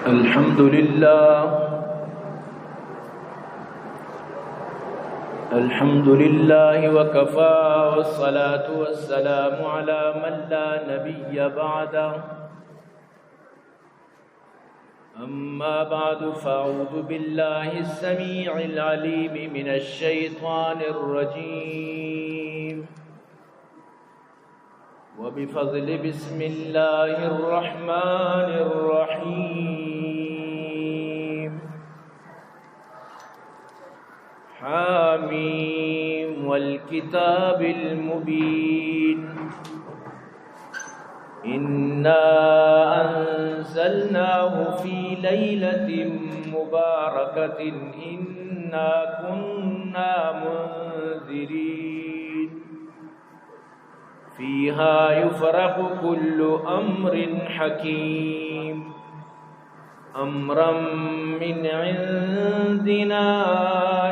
الحمد لله وكفى والصلاة والسلام على من لا نبي بعده أما بعد فأعوذ بالله السميع العليم من الشيطان الرجيم وبفضل بسم الله الرحمن الرحيم حاميم والكتاب المبين إنا أنزلناه في ليلة مباركة إنا كنا منذرين فيها يفرق كل أمر حكيم أمرا من عندنا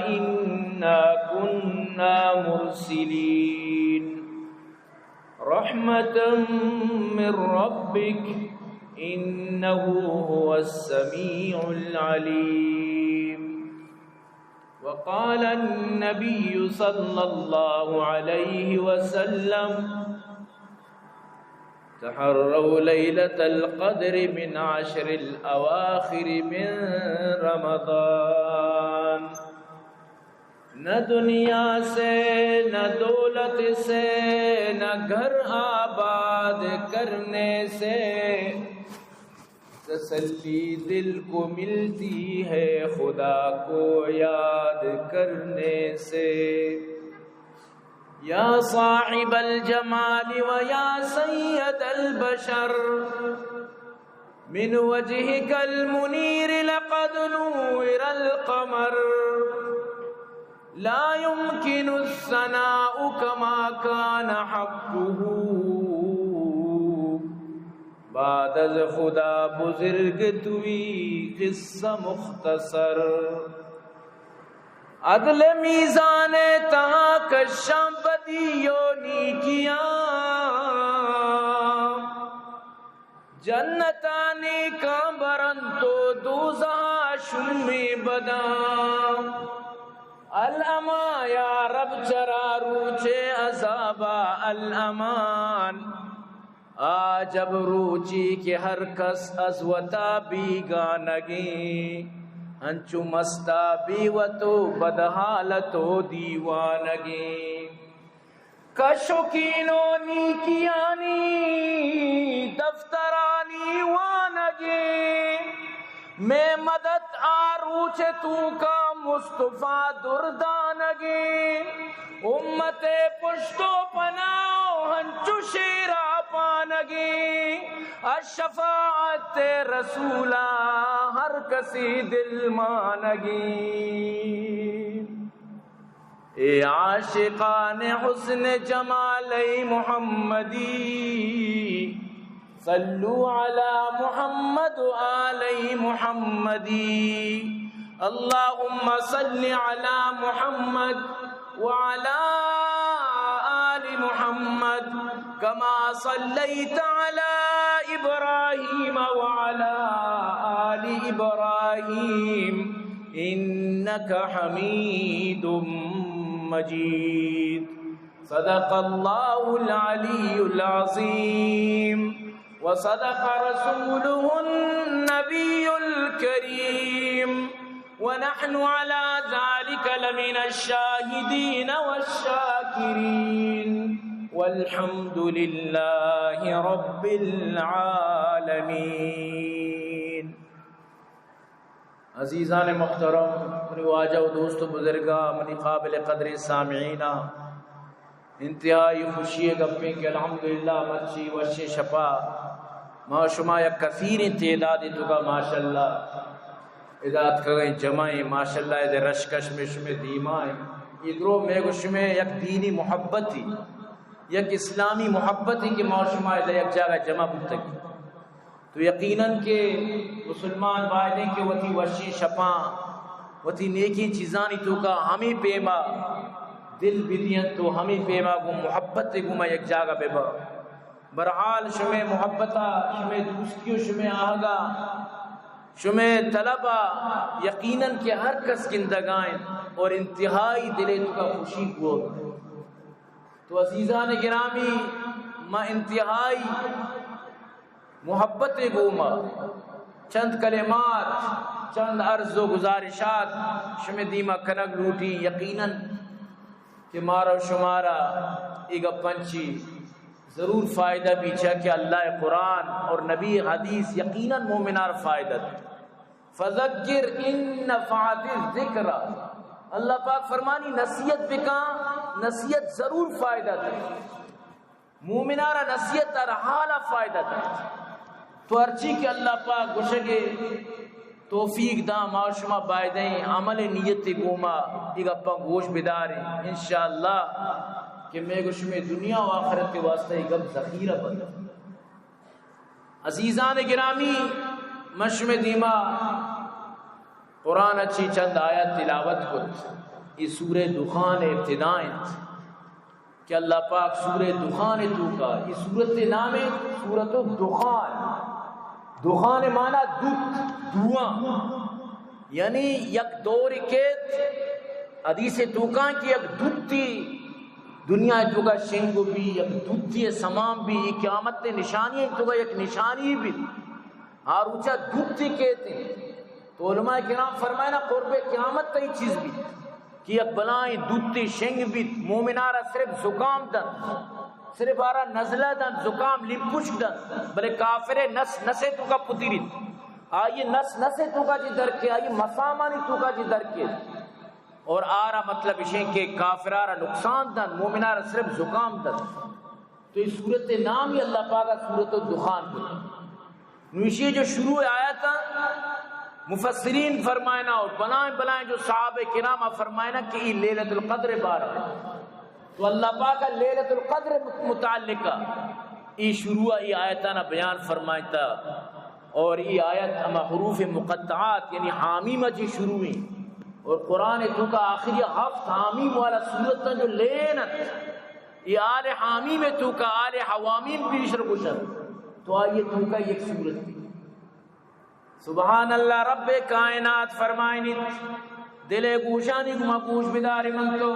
إنا كنا مرسلين رحمة من ربك إنه هو السميع العليم وقال النبي صلى الله عليه وسلم تحروا ليلة القدر من 10 الأواخر من رمضان نہ دنیا سے نہ دولت سے نہ گھر آباد کرنے سے تسلی دل کو ملتی ہے خدا کو یاد کرنے سے یا صاحب الجمال و یا سید البشر من وجهك المنير لقد نور القمر لا يمكن الثناء كما كان حقه بعد از خدا بزرگ توی قصہ مختصر عدل میزان تہاں کشاں بدیوں نیکیاں جنتانی کا برن تو دوزہ شمی بداں الاما یا رب چرا روچے عذابا الامان آجب روچی کے ہر کس ازوتا بیگانگی ہنچو مستا بیوتو بدحالتو دیوانگی کشوکینو نیکیانی دفترانی وانگی میں مدد آروچ تو کا مصطفیٰ دردانگی امت پشتو پناو ہنچو شیرہ پانگی الشفاعت رسولہ ہر کسی دل مانگی اے عاشقان حسن جمال محمدی صلو علی محمد آل محمدی اللہم صل علی محمد وعلى آل محمد كما صليت على إبراهيم وعلى آل إبراهيم إنك حميد مجيد صدق الله العلي العظيم وصدق رسوله النبي الكريم ونحن على ذلك لمن الشاهدين والشاكرين والحمد لله رب العالمين عزیزان محترم منی واجہ و دوست و بزرگاں منی قابل قدر سامعین انتہائی خوشی گپیں کہ الحمدللہ مچی وشی شپا ما شما یک کثیر تعداد تو کا ماشاءاللہ ادات کریں جمعیں ماشاءاللہ ادھے رشکش میں شمیں دیمائیں ادھروں میں گو شمیں یک دینی محبت تھی یک اسلامی محبت تھی کہ ما شما ادھے یک جگہ جمع بتگی تو یقیناً کہ مسلمان بائدیں کہ وہ تھی وشی شپاں وہ تھی نیکی چیزانی تو کا ہمیں پیما دل بدیاں تو ہمیں پیما گو محبت گو میں یک جگہ بے با برحال شمع محبتا شمع دوستیو شمع آہگا شمع طلبہ یقیناً کہ ہر کس گندگائیں اور انتہائی دلے تو کا خوشی کو. تو عزیزان گرامی ما انتہائی محبت گوما چند کلمات چند عرض و گزارشات شمع دیما کنگ لوٹی. یقیناً کہ مارا شمارا ایگا پنچی ضرور فائدہ بیچا کہ اللہ قرآن اور نبی حدیث یقیناً مومنار فائدہ دے. فذکر ان نفعت الذکر، اللہ پاک فرمانی نصیحت بکا، نصیحت ضرور فائدہ دے. مومنارا نصیحت تر حالا فائدہ دے. تو ارچی کہ اللہ پاک گوشگے توفیق دا معاشمہ بائدیں عمل نیت گوما ایگا پا گوش بداریں انشاءاللہ کہ میں گوش میں دنیا و آخرت کے واسطے ایگا ذخیرہ بنا. عزیزان گرامی مشم دیما قرآن اچھی چند آیت تلاوت کت. یہ سورہ دخان ابتدائیں کہ اللہ پاک سورہ دخان تو کا یہ سورت نام ہے سورت الدخان. دخان مانا دھواں، یعنی یک دور کیت حدیث توکان کی یک دھتی دنیا تو کا شنگو بھی یک دھتی سمام بھی قیامت نشانی تو کا یک نشانی بھی اور اونچا دھتی کہتے ہیں. تو علماء کرام فرمائے نا قرب قیامت تی چیز بھی کہ یک بلائیں دھتی شنگ بھی مومنارا صرف زکام دن، صرف آرہ نزلہ دن، زکام لپوش دن، بلے کافر نسے تو کا پتیرید آئیے نسے تو کا جی درکے آئیے مسامانی تو کا جی درکے. اور آرہ مطلب اشیں کہ کافر آرہ نقصان دن، مومن آرہ صرف زکام دن. تو یہ صورت نام ہی اللہ پاکا صورت الدخان کو. نوشی جو شروع آیا تھا مفسرین فرمائنا اور بلائیں جو صحابہ کرام فرمائنا کہ یہ لیلت القدر بار ہے. تو اللہ پاکا لیلت القدر متعلقہ یہ شروع یہ آیتانا بیان فرمائتا. اور یہ آیت ہما حروف مقطعات یعنی حامیم جی شروع ہیں. اور قرآن تو کا آخری ہفت حامیم والا صورت جو لینت یہ آل حامیم تو کا آل حوامیم پیشر گشر. تو آئیے تو کا ایک صورت تھی. سبحان اللہ رب کائنات فرمائنی دل گوشانی گما گوش بداری من تو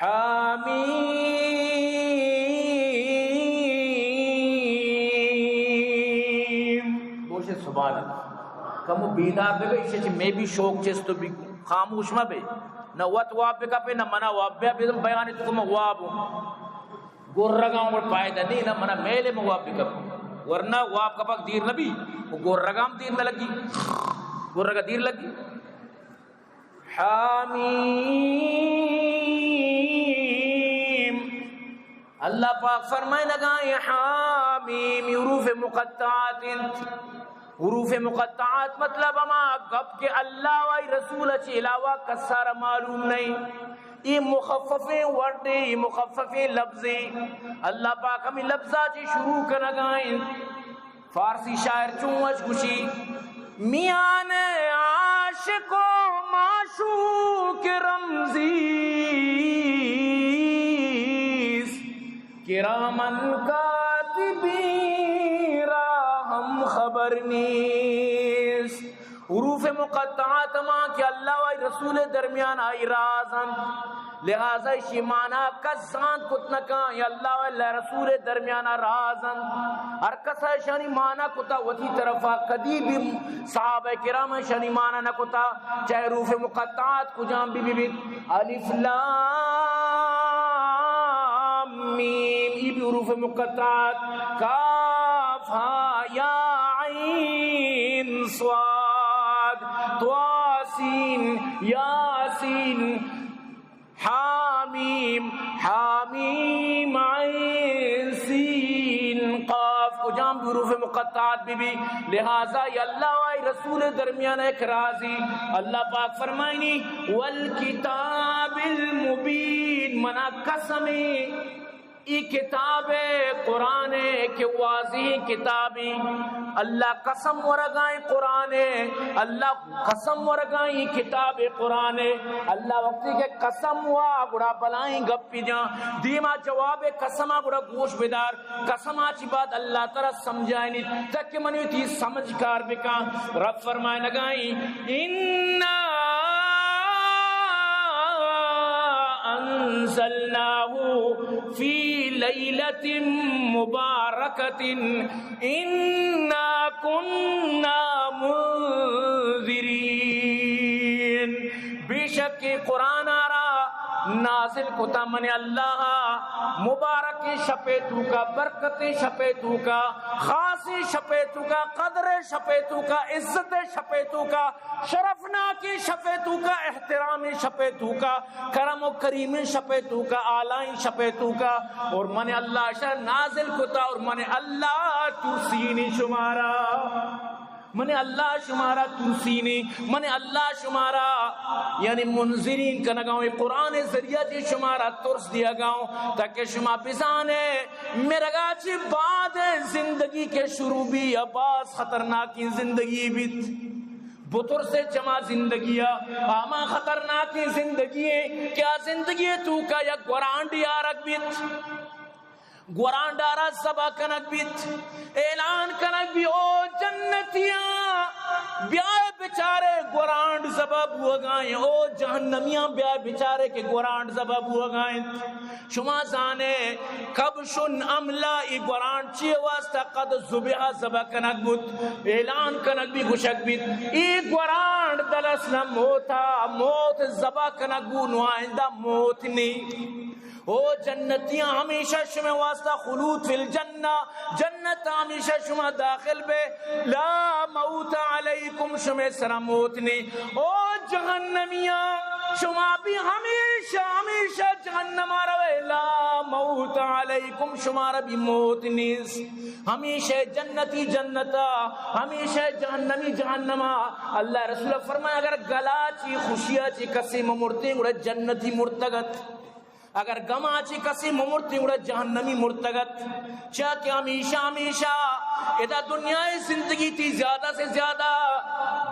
حامیم گوشے سبحان اللہ کمو بیدار بے بے اسے میں بھی شوق چیز تو بھی خاموش میں بے نہ وط واب بے کا پہ نہ منا واب بے بیدم بیانی تو کم واب گر رگاؤں پر پائدہ نہیں نہ منا میلے میں واب بے کا پہ ورنہ واب کا پاک دیر نبی وہ گر رگام دیر نہ لگی گر رگا دیر لگی. حامیم اللہ پاک فرمائے لگائیں حامیم حروف مقطعات. حروف مقطعات مطلب اما گب کے اللہ و رسول اچھی علاوہ کسارا معلوم نہیں. یہ مخففیں وردے یہ مخففیں لفظیں اللہ پاک ہمیں لفظہ چی شروع کر لگائیں. فارسی شاعر چونچ گوشی میان عاشق و معشوق رمزی کرامن کاتبین را ہم خبر نیست. حروف مقطعات ماں کہ اللہ و رسول درمیان آئی رازن لہذا اسی معنی کسان کتنکاں یا اللہ و رسول درمیان رازن ہر کسا شانی معنی کتا وتی طرفا کدی بھی صحابہ کرام شانی معنی نہ کتا چاہے حروف مقطعات کو جام بھی الف لام میم یہ بھی حروف مقطعات کاف ہا یا عین صاد طاسین یاسین حامیم حامیم عین سین قاف کو جام حروف مقطعات بھی لہذا یہ اللہ و رسول درمیان ایک رازی. اللہ پاک فرمائنی والکتاب المبین منا قسم ای کتاب قرآن کے واضح کتابی اللہ قسم ورگائیں قرآن، اللہ قسم ورگائیں کتاب قرآن، اللہ وقتی کے قسم ہوا گڑا بلائیں گپی جان دیما جواب قسمہ گڑا گوش بدار قسمہ چی بات اللہ تعالی سمجھائیں نہیں تک منی تھی سمجھ کار بکا رب فرمائے لگائیں انہا انزلناه في ليلة مباركة إنا كنا منذرين بے شک قرآن آرا نازل کتا من اللہ مبارک شپیتو کا برکت شپیتو کا خاصی شپیتو کا قدر شپیتو کا عزت شپیتو کا شرفناکی شپیتو کا احترام شپیتو کا کرم و کریم شپیتو کا آلائیں شپیتو کا اور من اللہ شر نازل کتا اور من اللہ ترسینی شمارا من اللہ شمارا ترسینی من اللہ شمارا یعنی منذرین کا نگاؤں قرآن ذریعہ جی شمارا ترس دیا گاؤں تاکہ شما پسانے میرا گاچی بعد زندگی کے شروع بھی عباس خطرناکی زندگی بیت بطر سے جمع زندگی آما خطرناکی زندگی کیا زندگی تو کا یا گورانڈی آرک بیت گورانڈارا سبا کنک بیت اعلان کنک بھی او جنتیاں بیائے بچارے گورانڈ زباب ہوا گائیں او جہنمیاں بیائے بچارے کے گورانڈ زباب ہوا گائیں شما زانے کب شن عملہ ای گورانڈ چیئے واسطہ قد زبیہ زبا کنک بیت اعلان کنک بھی گشک بیت ای گورانڈ دلسنا موتا موت زبا کنک بو نوائندہ موت نہیں او جنتیاں ہمیشہ شما واسطہ خلود فی الجنہ جنت ہمیشہ شما داخل بے لا موت علیکم شما سرا موتنی او جہنمیاں شما بھی ہمیشہ ہمیشہ جہنم روے لا موت علیکم شما بھی موتنی ہمیشہ جنتی جنتا ہمیشہ جہنمی جہنما اللہ رسول فرمایا اگر گلا چی خوشیہ چی کسی ممرتی گوڑا جنتی مرتگت اگر گما چی کسی ممرتی گوڑا جہنمی مرتگت چاہ کہ ہمیشہ ہمیشہ ادا دنیا زندگی تھی زیادہ سے زیادہ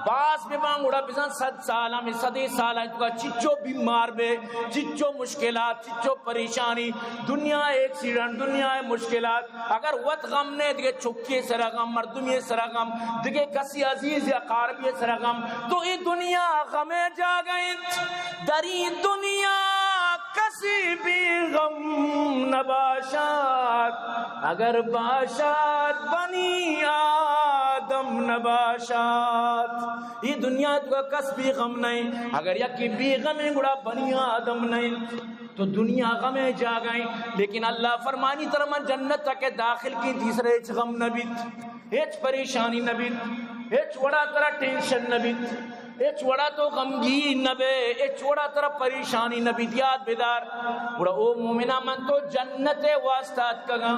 باس میں مانگوڑا بزن 100 سال ہمیں 100 سال ہے تو کا چچو بیمار بے چچو مشکلات چچو پریشانی دنیا ایکسیڈنٹ دنیا مشکلات اگر وقت غم نے دیکھے چھکے سرغم مردمی سرغم دیکھے کسی عزیز یا قاربی سرغم تو یہ دنیا غمیں جا گئیں دری دنیا کسی بھی غم نباشات اگر باشات بنی آدم نباشات یہ دنیا تو کس بھی غم نہیں اگر یکی بھی غم گڑا بنی آدم نہیں تو دنیا غمیں جا گئیں لیکن اللہ فرمانی ترمن جنت تک داخل کی تیسرے ایچ غم نبیت ایچ پریشانی نبیت ایچ وڑا ترہ ٹینشن نبیت ایچ وڑا تو غمگین نبے ایچ وڑا ترہ پریشانی نبی دیاد بیدار وڑا او مومنہ من تو جنت واسطات کگا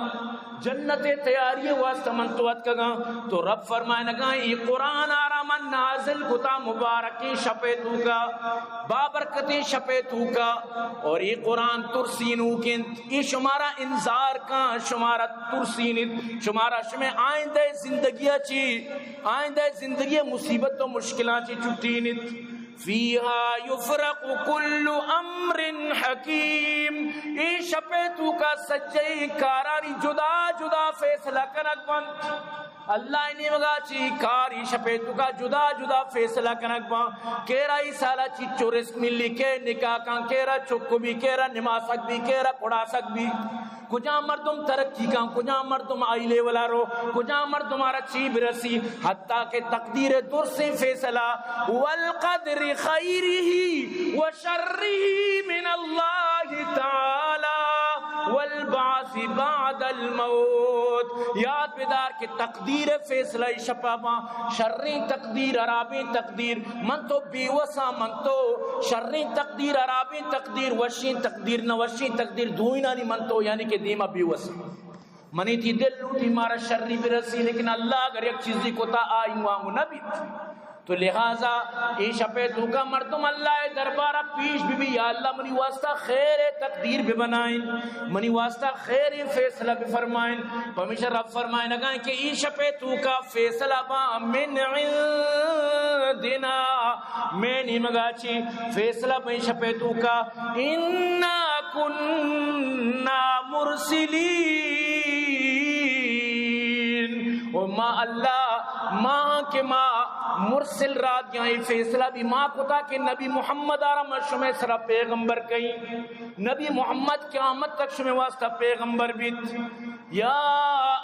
جنت تیاری واسطہ من تو ات کگا تو رب فرمائے نگا یہ قرآن آرا من نازل کتا مبارکی شپیتو کا بابرکتی شپیتو کا اور یہ قرآن ترسینو کن یہ شمارا انذار کا شمارا ترسینت شمارا شمیں آئندہ زندگی چی آئندہ زندگی مصیبت و مشکلات چی چھٹی فیہا یفرق کل امر حکیم ای شپیتو کا سجائی کارانی جدا جدا فیصلہ کنک بند اللہ انہی مگا چی کاری شپیتو کا جدا جدا فیصلہ کنک بند کیرا ای سالا چی چورس ملی کے نکاح کان کیرا چکو بھی کیرا نماسک بھی کیرا قڑاسک بھی کجا مردم ترقی کان کجا مردم آئیلے والا رو کجا مردم آرہ چیب رسی حتیٰ کہ تقدیر در سے فیصلہ والقدر خیرہ وشرہ من اللہ تعالی والبعث بعد الموت یاد بیدار کہ تقدیر فیصلہ شپابا شرری تقدیر عرابی تقدیر من تو بیوسا من تو شرری تقدیر عرابی تقدیر وشی تقدیر نوشی تقدیر دھوئنا نہیں من تو یعنی کہ دیما بیوسا منی تھی دل لوٹی مارا شرری برسی لیکن اللہ اگر ایک چیزی کو تا آئی وانگو نبی تو لہذا ای شپے تو کا مردم اللہ دربارہ پیش بھی یا اللہ منی واسطہ خیر تقدیر بھی بنائیں، منی واسطہ خیر فیصلہ بھی فرمائیں. پمیشہ رب فرمائیں لگائیں کہ ای شپے تو کا فیصلہ با من عندنا، میں نہیں مگاچی فیصلہ با ای شپے تو کا انا کننا مرسلین. و ما اللہ ماں کے ماں مرسل رات یہاں یہ فیصلہ بھی ماں کتا کہ نبی محمد آرام شمع سرا پیغمبر کہیں، نبی محمد قیامت تک شمع واسطہ پیغمبر بیت. یا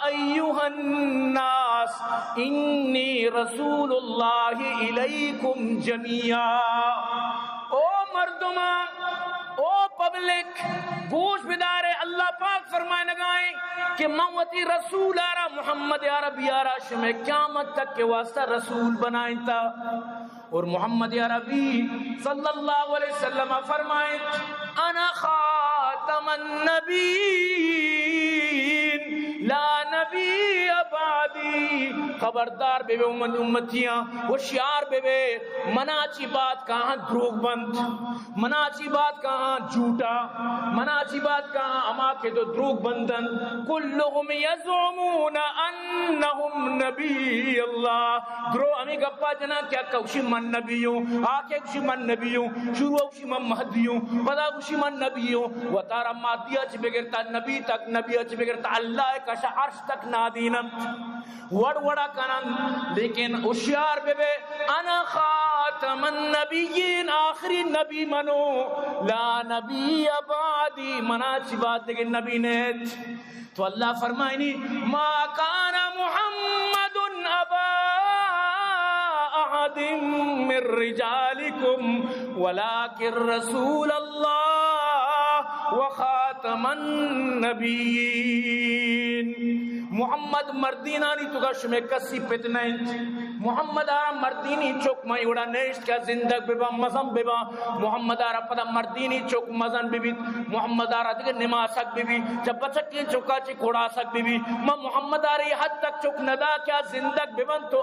ایوہ الناس انی رسول اللہ الیکم جمیعا. او مردمان، او پبلک، گوش بدارے اللہ پاک فرمائے لگائیں کہ موتی رسول آرہ محمد عربی آرہ شمع قیامت تک کے واسطہ رسول بنائیں تا. اور محمد عربی صلی اللہ علیہ وسلم فرمائیں انا خاتم النبیین لا نبی بعدی. خبردار بے بے امتیاں ہوشیار بے بے، مناچی بات کہاں دروغ بند، مناچی بات کہاں جھوٹا، مناچی بات کہاں اما کے تو دروغ بندن. کلہم یزعمون انہم نبی اللہ. درو ہمیں گپا جنا کیا کوشی من نبیوں، آکے کوشی من نبیوں، شروع کوشی من مہدیوں، پدا کوشی من نبیوں. و تارا مادیہ چھ بگرتا نبی تک، نبیہ چھ بگرتا اللہ کا عرش تک نادینت وڑ وڑا کنن. لیکن ہوشیار بے بے انا خاتم النبیین، آخری نبی منو، لا نبی بعدی، منا چی بات دیکھیں نبی نیت. تو اللہ فرمائنی ما کان محمد ابا احد من رجالکم ولکن رسول اللہ وخاتم النبیین. محمد مردینانی تو گشت میں کسی پتنین، محمد آرہ مردینی چوک مائی اڑا نیشت کیا زندگ ببا مزم ببا. محمد آرہ پدا مردینی چوک مزن ببی، محمد آرہ دیکھ نماسک ببی، جب بچک کی چوکا چی کھوڑا سک ببی. محمد آرہ یہ حد تک چوک ندا کیا زندگ ببن تو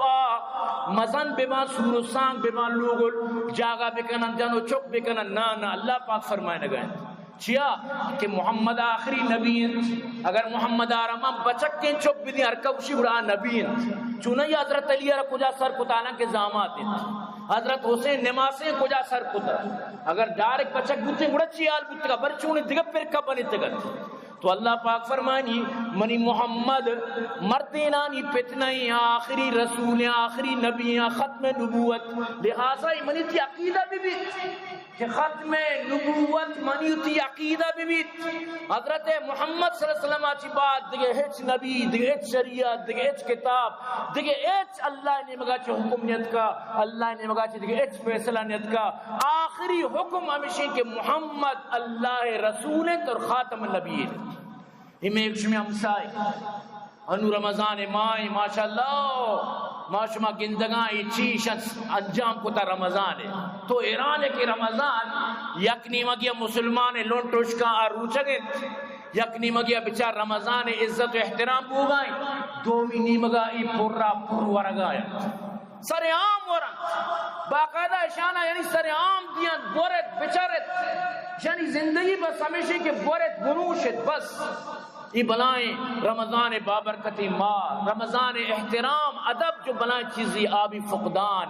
مزن ببا، سور و سانگ ببا، لوگل جاگا بکنن، جانو چوک بکنن. نا اللہ پاک فرمائے نگئے چیا کہ محمد آخری نبی ہیں. اگر محمد آرام بچک کے چوک بھی دیں ارکوشی بڑا نبی ہیں. چونہی حضرت علی کجا سر کتانا کے زامات ہیں، حضرت حسین نماسیں کجا سر کتا. اگر ڈائریکٹ بچک بوتے بڑا چیال بوتے گا برچونی دیگا پھر کب بنی تگت. تو اللہ پاک فرمانی منی محمد مردینانی پتنائی آخری رسول، آخری نبی، ختم نبوت. لہذا منی تی عقیدہ بھی کہ ختم نبوت منی تی عقیدہ بھی. حضرت محمد صلی اللہ علیہ وسلم آچی بات دیگے ہیچ نبی، دیگے ہیچ شریعت، دیگے ہیچ کتاب، دیگے ہیچ اللہ نے مگا چی حکم نیت کا، اللہ نے مگا چی دیگے ہیچ فیصلہ نیت کا. آخری حکم ہمیشہ کہ محمد اللہ رسول اور خاتم النبی. ہمیں ایک شمی ہمسائی انو رمضان مائی ماشاءاللہ ما شما گندگائی چیشن انجام کتا رمضان ہے. تو ایران ہے کہ رمضان یک نیمگیا مسلمان لونٹوش کا آروچگت، یک نیمگیا بچار رمضان عزت و احترام بوگائیں، دومی نیمگا ای پورا پور ورگایا سر عام ورن باقاعدہ شانہ، یعنی سر عام دیاں گورت بچارت، یعنی زندگی بس ہمیشہ کے گورت گنوشت بس. یہ بلائیں رمضان بابرکتی ماہ، رمضان احترام ادب جو بلائیں چیزی آبی فقدان.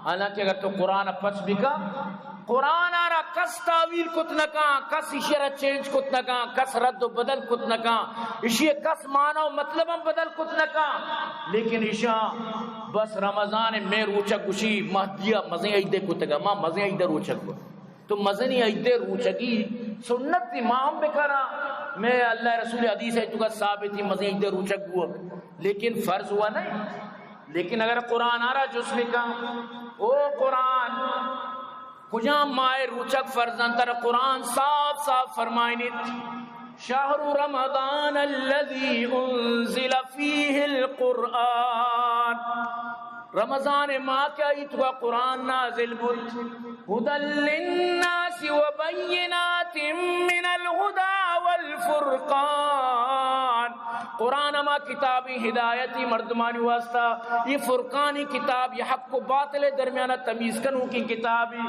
حالانکہ اگر تو قرآن پچ بکا، قرآن آرہ کس تاویل کت نکاں، کس اشارہ چینج کت نکاں، کس رد و بدل کت نکاں، اشیاء کس معنی و مطلباً بدل کت نکاں. لیکن اشیاء بس رمضان میں روچک گوشی مہدیہ مزیں ایدے کتگا، ماں مزیں ایدے روچک گو تو مزنی ایدے روچگی سنت امام بکرا. میں اللہ رسول حدیث ہے تو کا ثابت ہی مزیں ایدے روچک گو، لیکن فرض ہوا نہیں. لیکن اگر قرآن آ رہا جس میں کہا او قرآن کجا مائے روچک فرزن تر قرآن صاف صاف فرمائنیت شہر رمضان الذي انزل فيه القرآن. رمضان ماہ کیا اتوا قرآن نازل بود ہدى للناس وبینات من الہدى والفرقان. قرآن ما کتابی ہدایتی مردمانی واسطہ، یہ فرقانی کتاب، یہ حق و باطل درمیانہ تمیز کنوں کی کتابی۔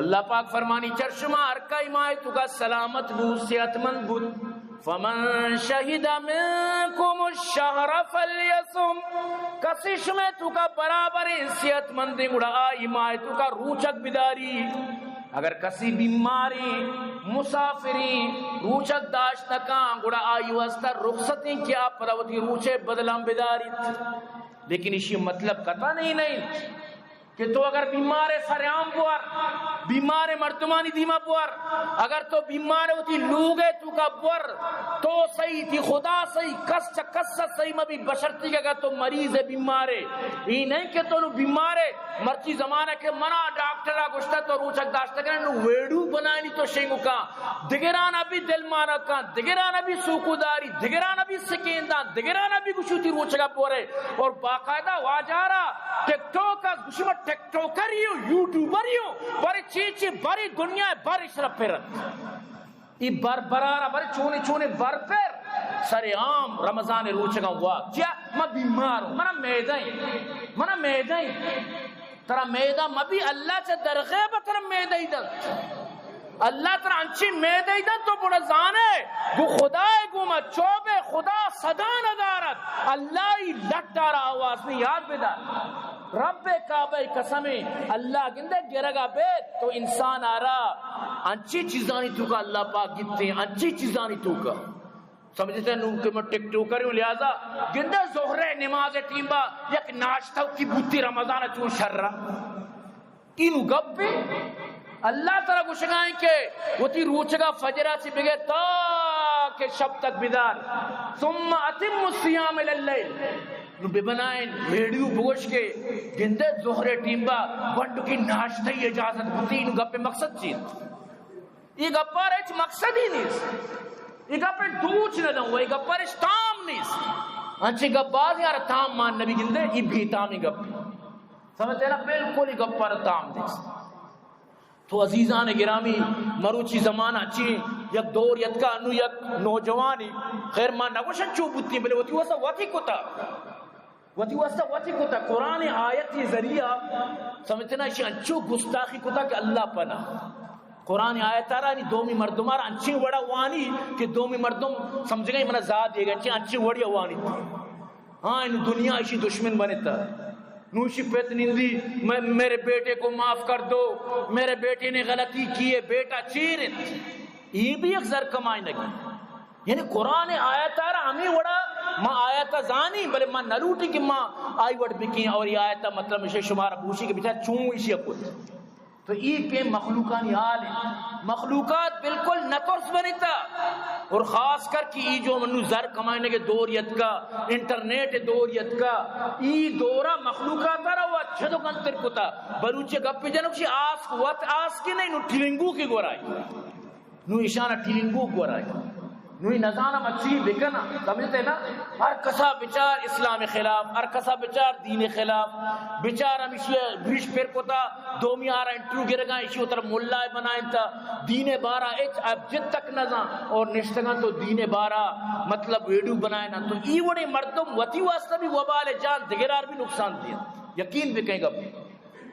اللہ پاک فرمانی چرشما ارکائی مائے تو کا سلامت بود، صحت مند بود۔ فمن شہد منکم الشہر فلیصم، کسی شمیں تو کا برابر صحت مندی گڑا آئی مائے تو کا روچک بداری۔ اگر کسی بیماری مسافری روچک داشت نکان گڑا آئی واسطہ رخصتیں کیا پروتی روچے بدلام بداری۔ لیکن اسی مطلب قطع نہیں کہ تو اگر بیمار سریام بوار، بیمار مردمانی دیما بوار، اگر تو بیمار ہوتی لوگے تو کا بور تو صحیح تھی، خدا صحیح، کس چکس صحیح مبی بشرتی کہ اگر تو مریض ہے بیمار ہے، یہ نہیں کہ تو بیمار ہے مرچی زمانہ کے منا ڈاکٹر گشتا تو روچک داشتا کرنے نو ویڈو بنائنی تو شنگو کا دگران ابھی دل مانا کا دگران ابھی سوکوداری دگران ابھی سکیندان دگران ابھی گشوتی روچکا پورے اور باقاعدہ واجارا ٹک ٹوک گشمت ٹک ٹوکریو یوٹیوبریو بڑی چیچی بڑی دنیا بڑی شرف پھرت یہ برارا بڑی چونے چونے بر پر سر عام رمضان روچکا ہوا کیا میں بیمار ہوں منا میدائیں ترا میدہ مبی اللہ چا درغیب ترا میدہ ایدن اللہ ترا انچی میدہ ایدن تو بڑا زانے گو خدای گو ما چوبے خدا صدا ندارت اللہ ہی لٹارا آواز نہیں یاد بیدار رب کعبہ قسمیں اللہ گندے گرگا بیت تو انسان آرا انچی چیزانی تو کا اللہ پاک گتے ہیں انچی چیزانی تو کا سمجھتے ہیں نوکے میں ٹک ٹو کریوں لہذا گندے زہرے نماز ٹیمبا یک ناشتہ کی بوتی رمضان چون شر رہا انو گب پہ اللہ تعالیٰ کو شگائیں کہ وہ تی روچگا فجرہ سے بگے تاکہ شب تک بیدار ثم اتم الصیام اللیل نو بے بنائیں ویڈیو بوش کے گندے زہرے ٹیمبا ونڈو کی ناشتہ ہی اجازت بوتی انو گب پہ مقصد چیز یہ گب پر ایچ مقصد ہی نہیں یہ گپر دوچ نہ دوں یہ گپر تام نہیں انچے گپ باز یار تام مان نبی گندے یہ بھی تامی گپ سمجھتے نا بالکل یہ گپر تام نہیں تو عزیزان گرامی مروچی زمانہ چی یک دور یدکا انو یک نوجوانی خیر ماں نگوشن چو بوتی بلے وطی واسا واتی کتا قرآن آیتی ذریعہ سمجھتے نا اسی انچو گستاخی کتا کہ اللہ پنا قرآن آیت آرہا نہیں دومی مردم آرہا انچی وڑا وانی کہ دومی مردم سمجھ گئی منہ ذات دے گا انچی وڑی وانی تھا ہاں انہوں دنیا اسی دشمن بنے تھا نوشی پیت نندی میرے بیٹے کو معاف کر دو میرے بیٹے نے غلطی کی ہے بیٹا چیرت یہ بھی ایک ذر کمائی نگی یعنی قرآن آیت آرہا ہمیں وڑا ماں آیتا زانی بلے ماں نلوٹی کہ ماں آئی وڑ بکی اور یہ آیتا مطلب اسے شمارا بوشی کے بیچا چون اسی اکل تو یہ پہ مخلوقانی حال ہے مخلوقات بالکل نترس بنیتا اور خاص کر کہ یہ جو منو زر کمائنے کے دوریت کا انٹرنیٹ دوریت کا یہ دورہ مخلوقات رہا ہوا چھدو کنتر کتا بلوچے گپی جنوشی آس کی نہیں نو ٹھلنگو کی گورائی نو اشانہ ٹھلنگو گورائی نوی نظانہ مچھی بکنا سمجھتے نا ہر کسا بچار اسلام خلاف ہر کسا بچار دین خلاف بچار ہمیشہ بریش پیر کوتا دومی آرہا انٹرو گرگاں اسی اتر ملائے بنائیں تا دین بارہ ایچ اب جت تک نظاں اور نشتگاں تو دین بارہ مطلب ویڈیو بنائیں نا تو ای وڑے مردم وطی واسطہ بھی وبال جان دگرار بھی نقصان دیا یقین بھی کہیں گا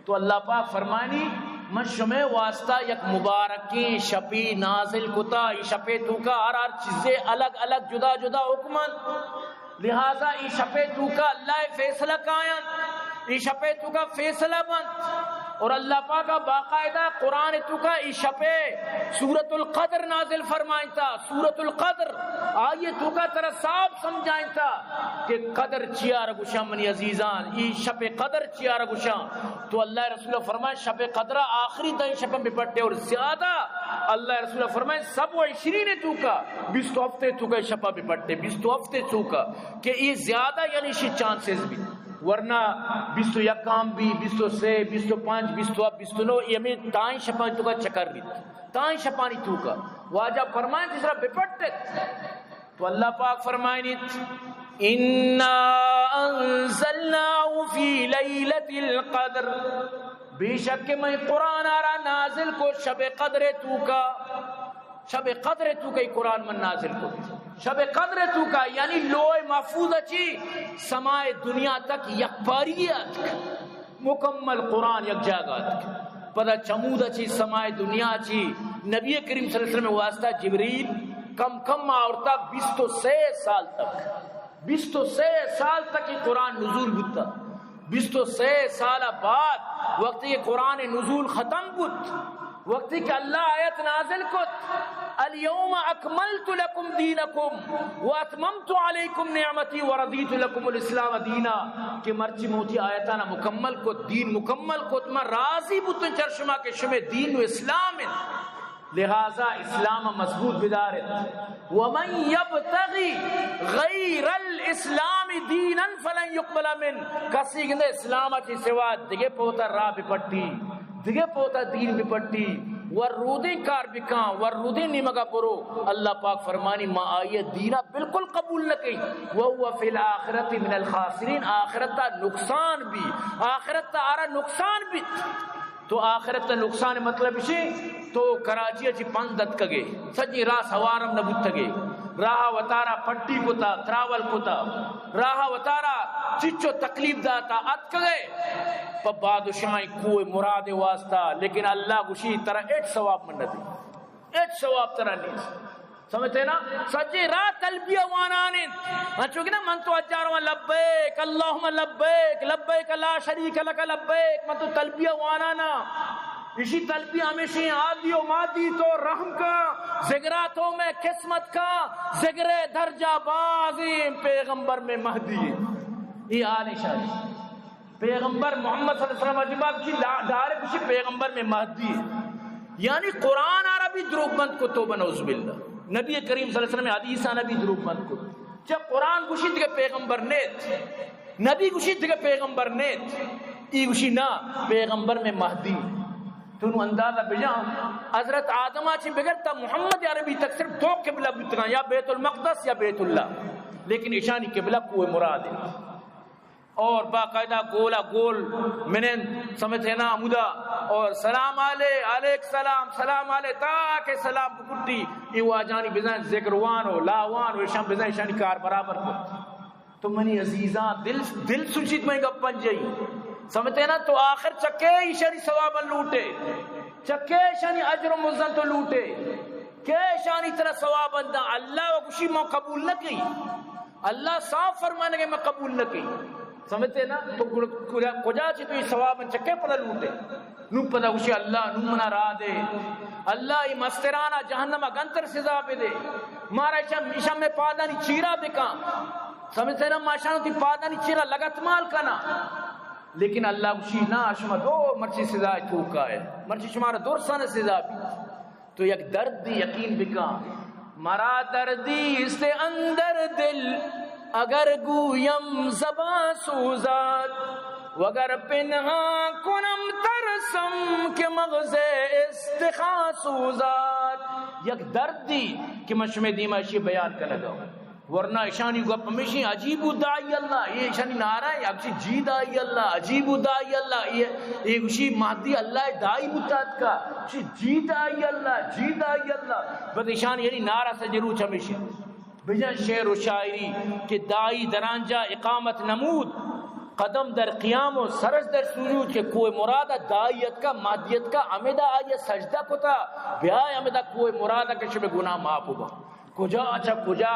تو اللہ پاک فرمائنی من شمع واسطہ یک مبارکی شپی نازل کتا ای شپے تو کا ہر چیزیں الگ الگ جدا جدا حکمن لہذا ای شپے تو کا اللہ فیصلہ کائن ای شپے تو کا فیصلہ بند اور اللہ پاک باقاعدہ قرآن تو کا ای شپے سورۃ القدر نازل فرمائیں تا سورۃ القدر آئیے تو کا طرح صاحب سمجھائیں تا کہ قدر چیا رگوشاں منی عزیزان ای شپ قدر چیا رگوشاں تو اللہ رسول فرمائے شب قدرہ آخری دن شپم بپٹے اور زیادہ اللہ رسول فرمائے 27 تو کا 20 ہفتے تو کا شپا بپٹے 20 ہفتے تو کا کہ یہ زیادہ یعنی شی چانسز بھی ورنہ 21 کام بھی 23 25 29 یہ میں تائیں شپا تو کا چکر بھی تائیں شپانی تو کا واجہ فرمائے جس طرح بپٹے تو اللہ پاک فرمائے اِنَّا أَنزَلْنَاهُ فِي لَيْلَةِ الْقَدْرِ بے شک کہ میں قرآن آرہا نازل کو شب قدر تو کا شب قدر تو کا قرآن من نازل کو شب قدر تو کا یعنی لوح محفوظ اچھی سمائے دنیا تک یک پاریت مکمل قرآن یک جاگات پدا چمود اچھی سمائے دنیا اچھی نبی کریم صلی اللہ علیہ وسلم واسطہ جبریل کم آورتا 23 سال تک 23 سال تک یہ قرآن نزول بتا 23 سال بعد وقت یہ قرآن نزول ختم بت وقت کہ اللہ آیت نازل کت اليوم اکملت لکم دینکم واتممت علیکم نعمتی ورضیت لکم الاسلام دینا کہ مرچی موتی آیتانا مکمل کت دین مکمل کت میں راضی بتن چرشما کے شمع دین و اسلام لہذا اسلام مضبوط بدارت ومن یبتغی غیر الاسلام دینا فلن یقبل من کسی گندے اسلام کی سوا دیگے پوتا راہ بپٹی دیگے پوتا دین بپٹی ورودی کار بکان ورودی نیمگا برو اللہ پاک فرمانی ما آئیت دینا بالکل قبول نہ کی وہو فی الاخرت من الخاسرین آخرتا نقصان بھی آخرتا آرہ نقصان بھی تو آخرت نقصان مطلب اسی تو کراچی اچھی پندت کگے سجی راہ سوارم نبوت تگے راہ وطارہ پٹی کتا تراول کتا راہ وطارہ چچو تکلیف داتا ات کگے پا بادشاہی کوئی مراد واسطہ لیکن اللہ گوشی طرح ایک ثواب من ندی ایک ثواب طرح نہیں سمجھتے نا سجی راہ تلبیہ وانانین چونکہ نا من تو اجاروں لبیک اللہم لبیک لبیک لا شریک لک لبیک من تو تلبیہ وانانا اسی تلبیہ ہمیشہ آدی و مادی تو رحم کا زگراتوں میں قسمت کا زگر درجہ بازیم پیغمبر میں مہدی یہ آل شاہی پیغمبر محمد صلی اللہ علیہ وسلم کی دارے کسی پیغمبر میں مہدی یعنی قرآن عربی دروغ بند کو توبہ نعوذ باللہ نبی کریم صلی اللہ علیہ وسلم حدیثہ نبی دروغ بند کو جب قرآن گوشی دیگے پیغمبر نیت نبی گوشی دیگے پیغمبر نیت ای گوشی نا پیغمبر میں مہدی تو انہوں اندازہ بجاؤں حضرت آدم آچی بگرتا محمد عربی تک صرف 2 قبلہ بتگاں یا بیت المقدس یا بیت اللہ لیکن اشانی قبلہ کوئی مراد ہے اور باقاعدہ گولا گول منن سمجھے نا مدہ اور سلام علیک سلام سلام علیک تاکہ سلام بکٹی یہ واجانی بزن ذکروانو لاوانو اشان بزن اشانی کار برابر کو تو منی عزیزان دل سنشید میں گپ بن جائی سمجھتے نا تو آخر چکے اشانی ثوابا لوٹے چکے اشانی عجر و مزن تو لوٹے کہ اشانی طرح ثوابا دا اللہ و کشی میں قبول نہ کی اللہ صاف فرمانے کہ میں قبول نہ کی سمجھتے نا تو کجا چی تو یہ ثواباً چکے پڑا لوٹے نو پتا کچھ اللہ نو منا راہ دے اللہ یہ مسترانہ جہنمہ گنتر سزا پہ دے مارا ایشا میں پادانی چیرہ بکا سمجھتے نا ماشانو تی پادانی چیرہ لگت مال کنا لیکن اللہ کچھ نا شما دو مرچی سزا چوکا ہے مرچی شمارا دور سانے سزا بھی تو یک درد دی یقین بکا مرا دردی اس سے اندر دل اگر گویم زباں سوزاد وگر پنہا کنم ترسم کہ مغز استخاں سوزاد یک درد دی کہ مشمع دیمہ اشی بیان کا لگا ورنہ اشانی گپ ہمیشہ عجیب دائی اللہ یہ اشانی نعرہ ہے اکشی جی دائی اللہ عجیب دائی اللہ یہ اکشی مہدی اللہ دائی متعد کا اکشی جی دائی اللہ بس اشانی یعنی نعرہ سجروچ ہمیشہ بجن شعر و شاعری کہ دائی درانجا اقامت نمود قدم در قیام و سرج در سجود کہ کوئی مرادہ دائیت کا مادیت کا امیدہ آئیے سجدہ کتا بیائی امیدہ کوئی مرادہ کہ شب گناہ معاف ہوگا کجا اچھا کجا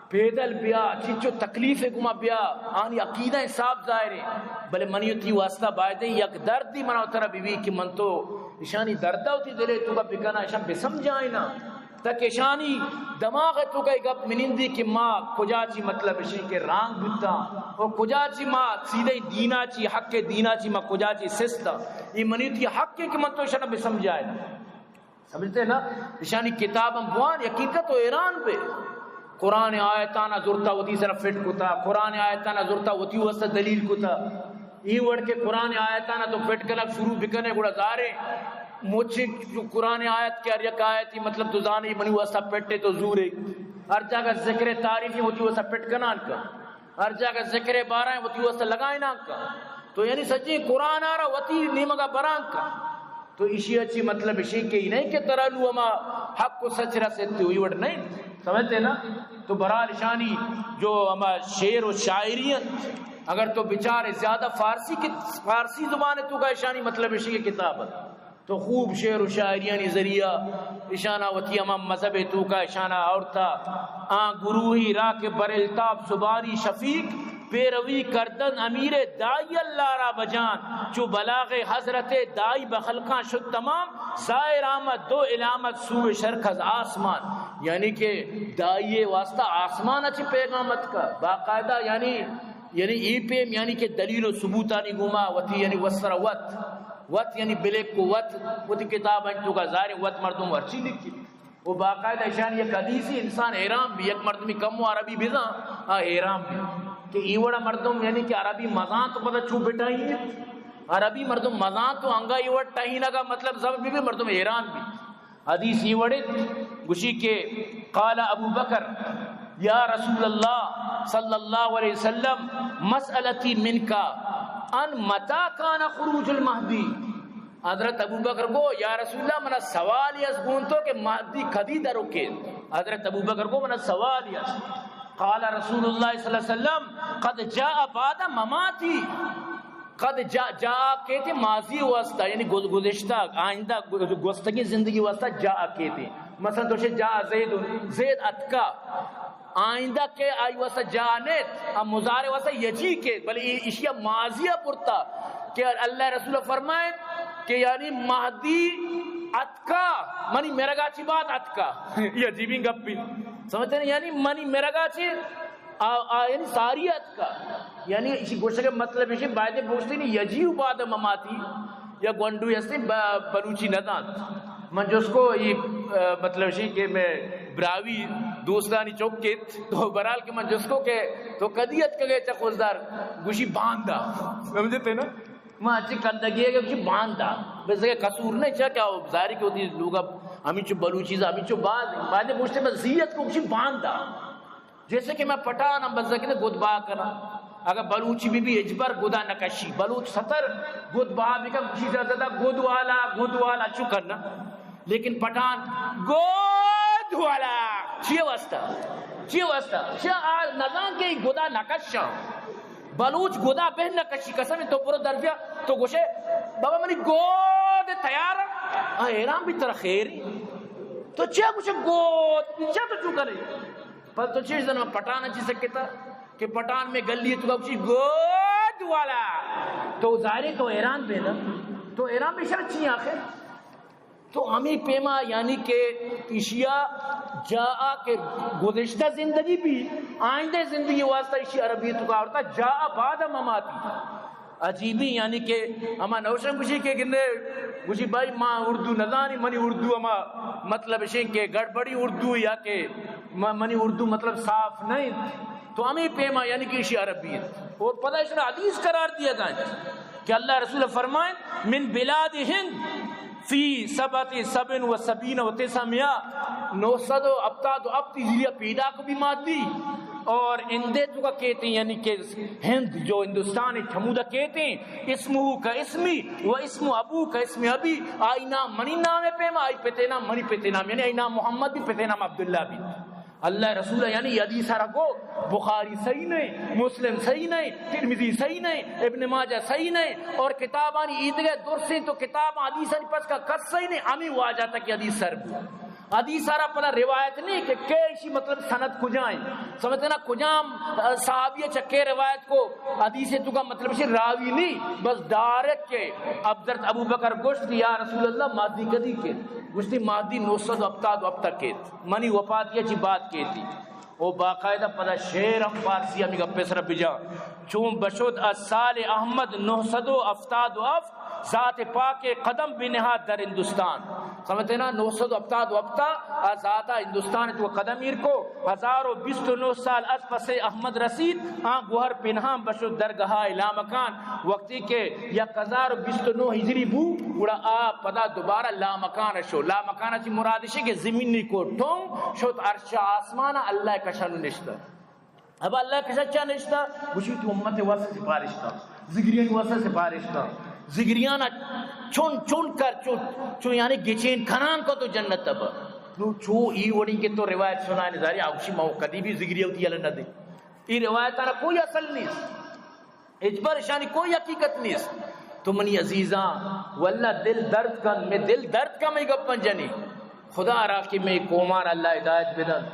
پیدل بیا چچو تکلیف گما بیا آنی عقیدہ صاحب ظاہرے بلے منیو تھی واسطہ بائدیں یک دردی مناو ترہ بیوی کی من تو اشانی دردہ ہوتی دلے تو کا بکنا اشان بسمجھائیں نا تک اشانی دماغ تو گئی گپ منندی کہ ماں کجا چی مطلب اشی کہ رانگ بتا اور کجا چی ماں سیدھے دینا چی حق کے دینا چی ماں کجا چی سستا یہ منی تھی حق کے کہ من تو اشانہ بسمجھائے نا سمجھتے ہیں نا اشانی کتاب ہم بوان حقیقت و ایران پہ قرآن آیتانا زورتا وطی سر فٹ کتا قرآن آیتانا زورتا وطی وسط دلیل کتا یہ وڑ کے قرآن آیتانا تو فٹ کنک شروع بکنے گوڑا زارے موچے جو قرآن آیت کے اریک آیتی مطلب تو زانے منی وسط پٹے تو زورے ہر جگہ ذکر تعریفی ہوتی وسط پٹ کنان کا ہر جگہ ذکر بارائیں ہوتی وسط لگائیں کا تو یعنی سچی قرآن آ رہا وطی نیمگا بران کا تو اسی اچھی مطلب اسی کے ہی نہیں کہ ترالو ہما حق کو سچ رہا سکتے ہوئی وڑ نہیں سمجھتے نا؟ تو برحال شانی جو ہما شعر و شاعریت اگر تو بیچارے زیادہ فارسی زبان تو کا شانی مطلب اسی کی کتاب تو خوب شعر و شاعریانی ذریعہ اشانہ وتی امام مذہب تو کا اشانہ اور تھا گروہی را کے بر التاب زبانی شفیق پیروی کردن امیر دائی اللہ را بجان چو بلاغ حضرت دائی بخلقاں شد تمام سائر آمد دو علامت سوء شرکز آسمان یعنی کہ دائی واسطہ آسمان اچھی پیغامت کا باقاعدہ یعنی ای پیم یعنی کہ دلیل و ثبوتانی گما وتی یعنی وسر وت یعنی بلیک کو وت کتاب تو کا ظاہر وت مردم ورچی لکھی وہ باقاعدہ شان یہ حدیثی انسان حیران بھی ایک مردمی کم و عربی بھی حیران بھی کہ ایوڑا مردم یعنی کہ عربی مزاں تو پتہ چھو بیٹا ہی ہے عربی مردم مزاں تو انگا ایوڑ ٹہی لگا مطلب زب بھی مردم حیران بھی حدیث ایوڑے گوشی کے قال ابو بکر یا رسول اللہ صلی اللہ علیہ وسلم مسئلتی من کا ان متا کان خروج المہدی حضرت ابو بکر کو یا رسول اللہ منا سوال یس گونتو کہ مہدی کدی دروکے حضرت ابو بکر کو منا سوال یس قال رسول اللہ صلی اللہ علیہ وسلم قد جاء بعد مماتی قد جاء کہتے ماضی واسطہ یعنی گزشتہ آئندہ گزشتگی زندگی واسطہ جاء کہتے مثلا تو جاء زید اتکا آئندہ کے آئی واسطہ جانت اب مضارع واسطہ یجی کے بلکہ اشیاء ماضیہ پرتا کہ اللہ رسول فرمائے کہ یعنی مہدی اتکا منی میرا گاچی بات اتکا یہ عجیبی گپی سمجھتے ہیں یعنی منی میرا گاچی یعنی ساری اتکا یعنی اسی گوشت کے مطلب اسی بائدے پوچھتے نہیں یجیو بعد مماتی یا گونڈو یستے بلوچی ندان من جو اس کو یہ مطلب اسی کہ میں براوی دوستانی چوکیت تو برحال کہ من جس کو کہ تو قدیت کے گئے چخوزدار گوشی باندھا سمجھتے نا ماں اچھی کندگی ہے کہ گوشی باندھا بس کہ قصور نہیں چاہ کیا ظاہری کہ ہوتی لوگا ہمیں چو بلوچیز ہمیں چو بعد پوچھتے میں زیت کو گوشی باندھا جیسے کہ میں پٹانا بس کہ گود با کرنا اگر بلوچی بھی اجبر گودا نکشی بلوچ ستر گود با بھی کا گوشی زیادہ گود والا چو کرنا لیکن پٹھان گود والا چیئے واسطہ نظام کے گودا نکشا بلوچ گودا بہن نکشی قسم تو پورا درفیا تو گوشے بابا منی گود تیار ایران بھی طرح خیر تو چیئے گوشے گود چیئے تو چو کرے پر تو چیز دن میں پٹھان اچھی سکتا کہ پٹھان میں گلی ہے تو گوشی گود والا تو ظاہری تو ایران بے نا تو ایران بھی شرط چیئے آخر تو ہمیں پیما یعنی کہ اشیاء جاء کے گزشتہ زندگی بھی آئندہ زندگی واسطہ اشیاء عربی تو کا ہوتا جاء بعد مماتی عجیبی یعنی کہ ہما نوشن کشی کے گندے کشی بھائی ماں اردو نظانی منی اردو ہما مطلب شین کے گڑبڑی اردو یا کہ منی اردو مطلب صاف نہیں تو ہمیں پیما یعنی کہ اشیاء عربی اور پتہ اس نے حدیث قرار دیا گا کہ اللہ رسول فرمائیں من بلاد ہند فی سبن و سبین و تسعمیا 970 ذریعہ پیدا کو بھی مادی اور اندے تو کا کہتے ہیں یعنی کہ ہند جو ہندوستان چھمودہ کہتے ہیں اسمہ کا اسمی و اسم ابو کا اسم ابی آئی نام منی نام پیما آئی پتے نام منی پتے نام یعنی آئی نام محمد بھی پتے نام عبداللہ بھی اللہ رسول یعنی حدیث رکھو بخاری صحیح نہیں مسلم صحیح نہیں ترمذی صحیح نہیں ابن ماجہ صحیح نہیں اور کتابانی عیدگاہ درسی تو کتاب حدیثانی پس کا کس صحیح نہیں ہمیں وہ آ جاتا کہ حدیث سر حدیث سارا پتہ روایت نہیں کہ کیسی مطلب سند کجائیں سمجھتے نا کجام صحابیہ چکے روایت کو حدیث تو کا مطلب سے راوی نہیں بس ڈائریکٹ کے حضرت ابو بکر گوشت یا رسول اللہ مادی کدی کے گوشتی مادی 970 اب تک کے منی وفات یہ چی بات کہتی وہ باقاعدہ پتہ شعر ہم فارسی ہمیں گپے سر بجا چون بشد السال احمد 970 ذات پاک قدم بنہاد در ہندوستان سمجھتے نا 970 ذات ہندوستان تو قدم ایر کو 1029 سال از پس احمد رسید گوہر پنہام بشد درگاہ لامکان وقتی کے 1029 ہجری بو اڑا پدا دوبارہ لامکان شو لامکان چی مرادشی کے زمینی کو ٹھونگ شد عرش آسمان اللہ کشانو نشتا اب اللہ کشا چا نشتا وشی تو امت واسط سپارشتا زگریان واسط سپارشتا زگریانا چون کر چون یعنی گچین کھنان کو تو جنت تب نو چو ای وڑی کے تو روایت سنائے نظاری آوشی ماں کدی بھی ذکری ہوتی اللہ نہ دے ای روایت آنا کوئی اصل نہیں اجبر شانی کوئی حقیقت نہیں تو منی عزیزاں واللہ دل درد کن میں دل درد کا میں گپن جنی خدا را کہ میں کومار اللہ ہدایت بدن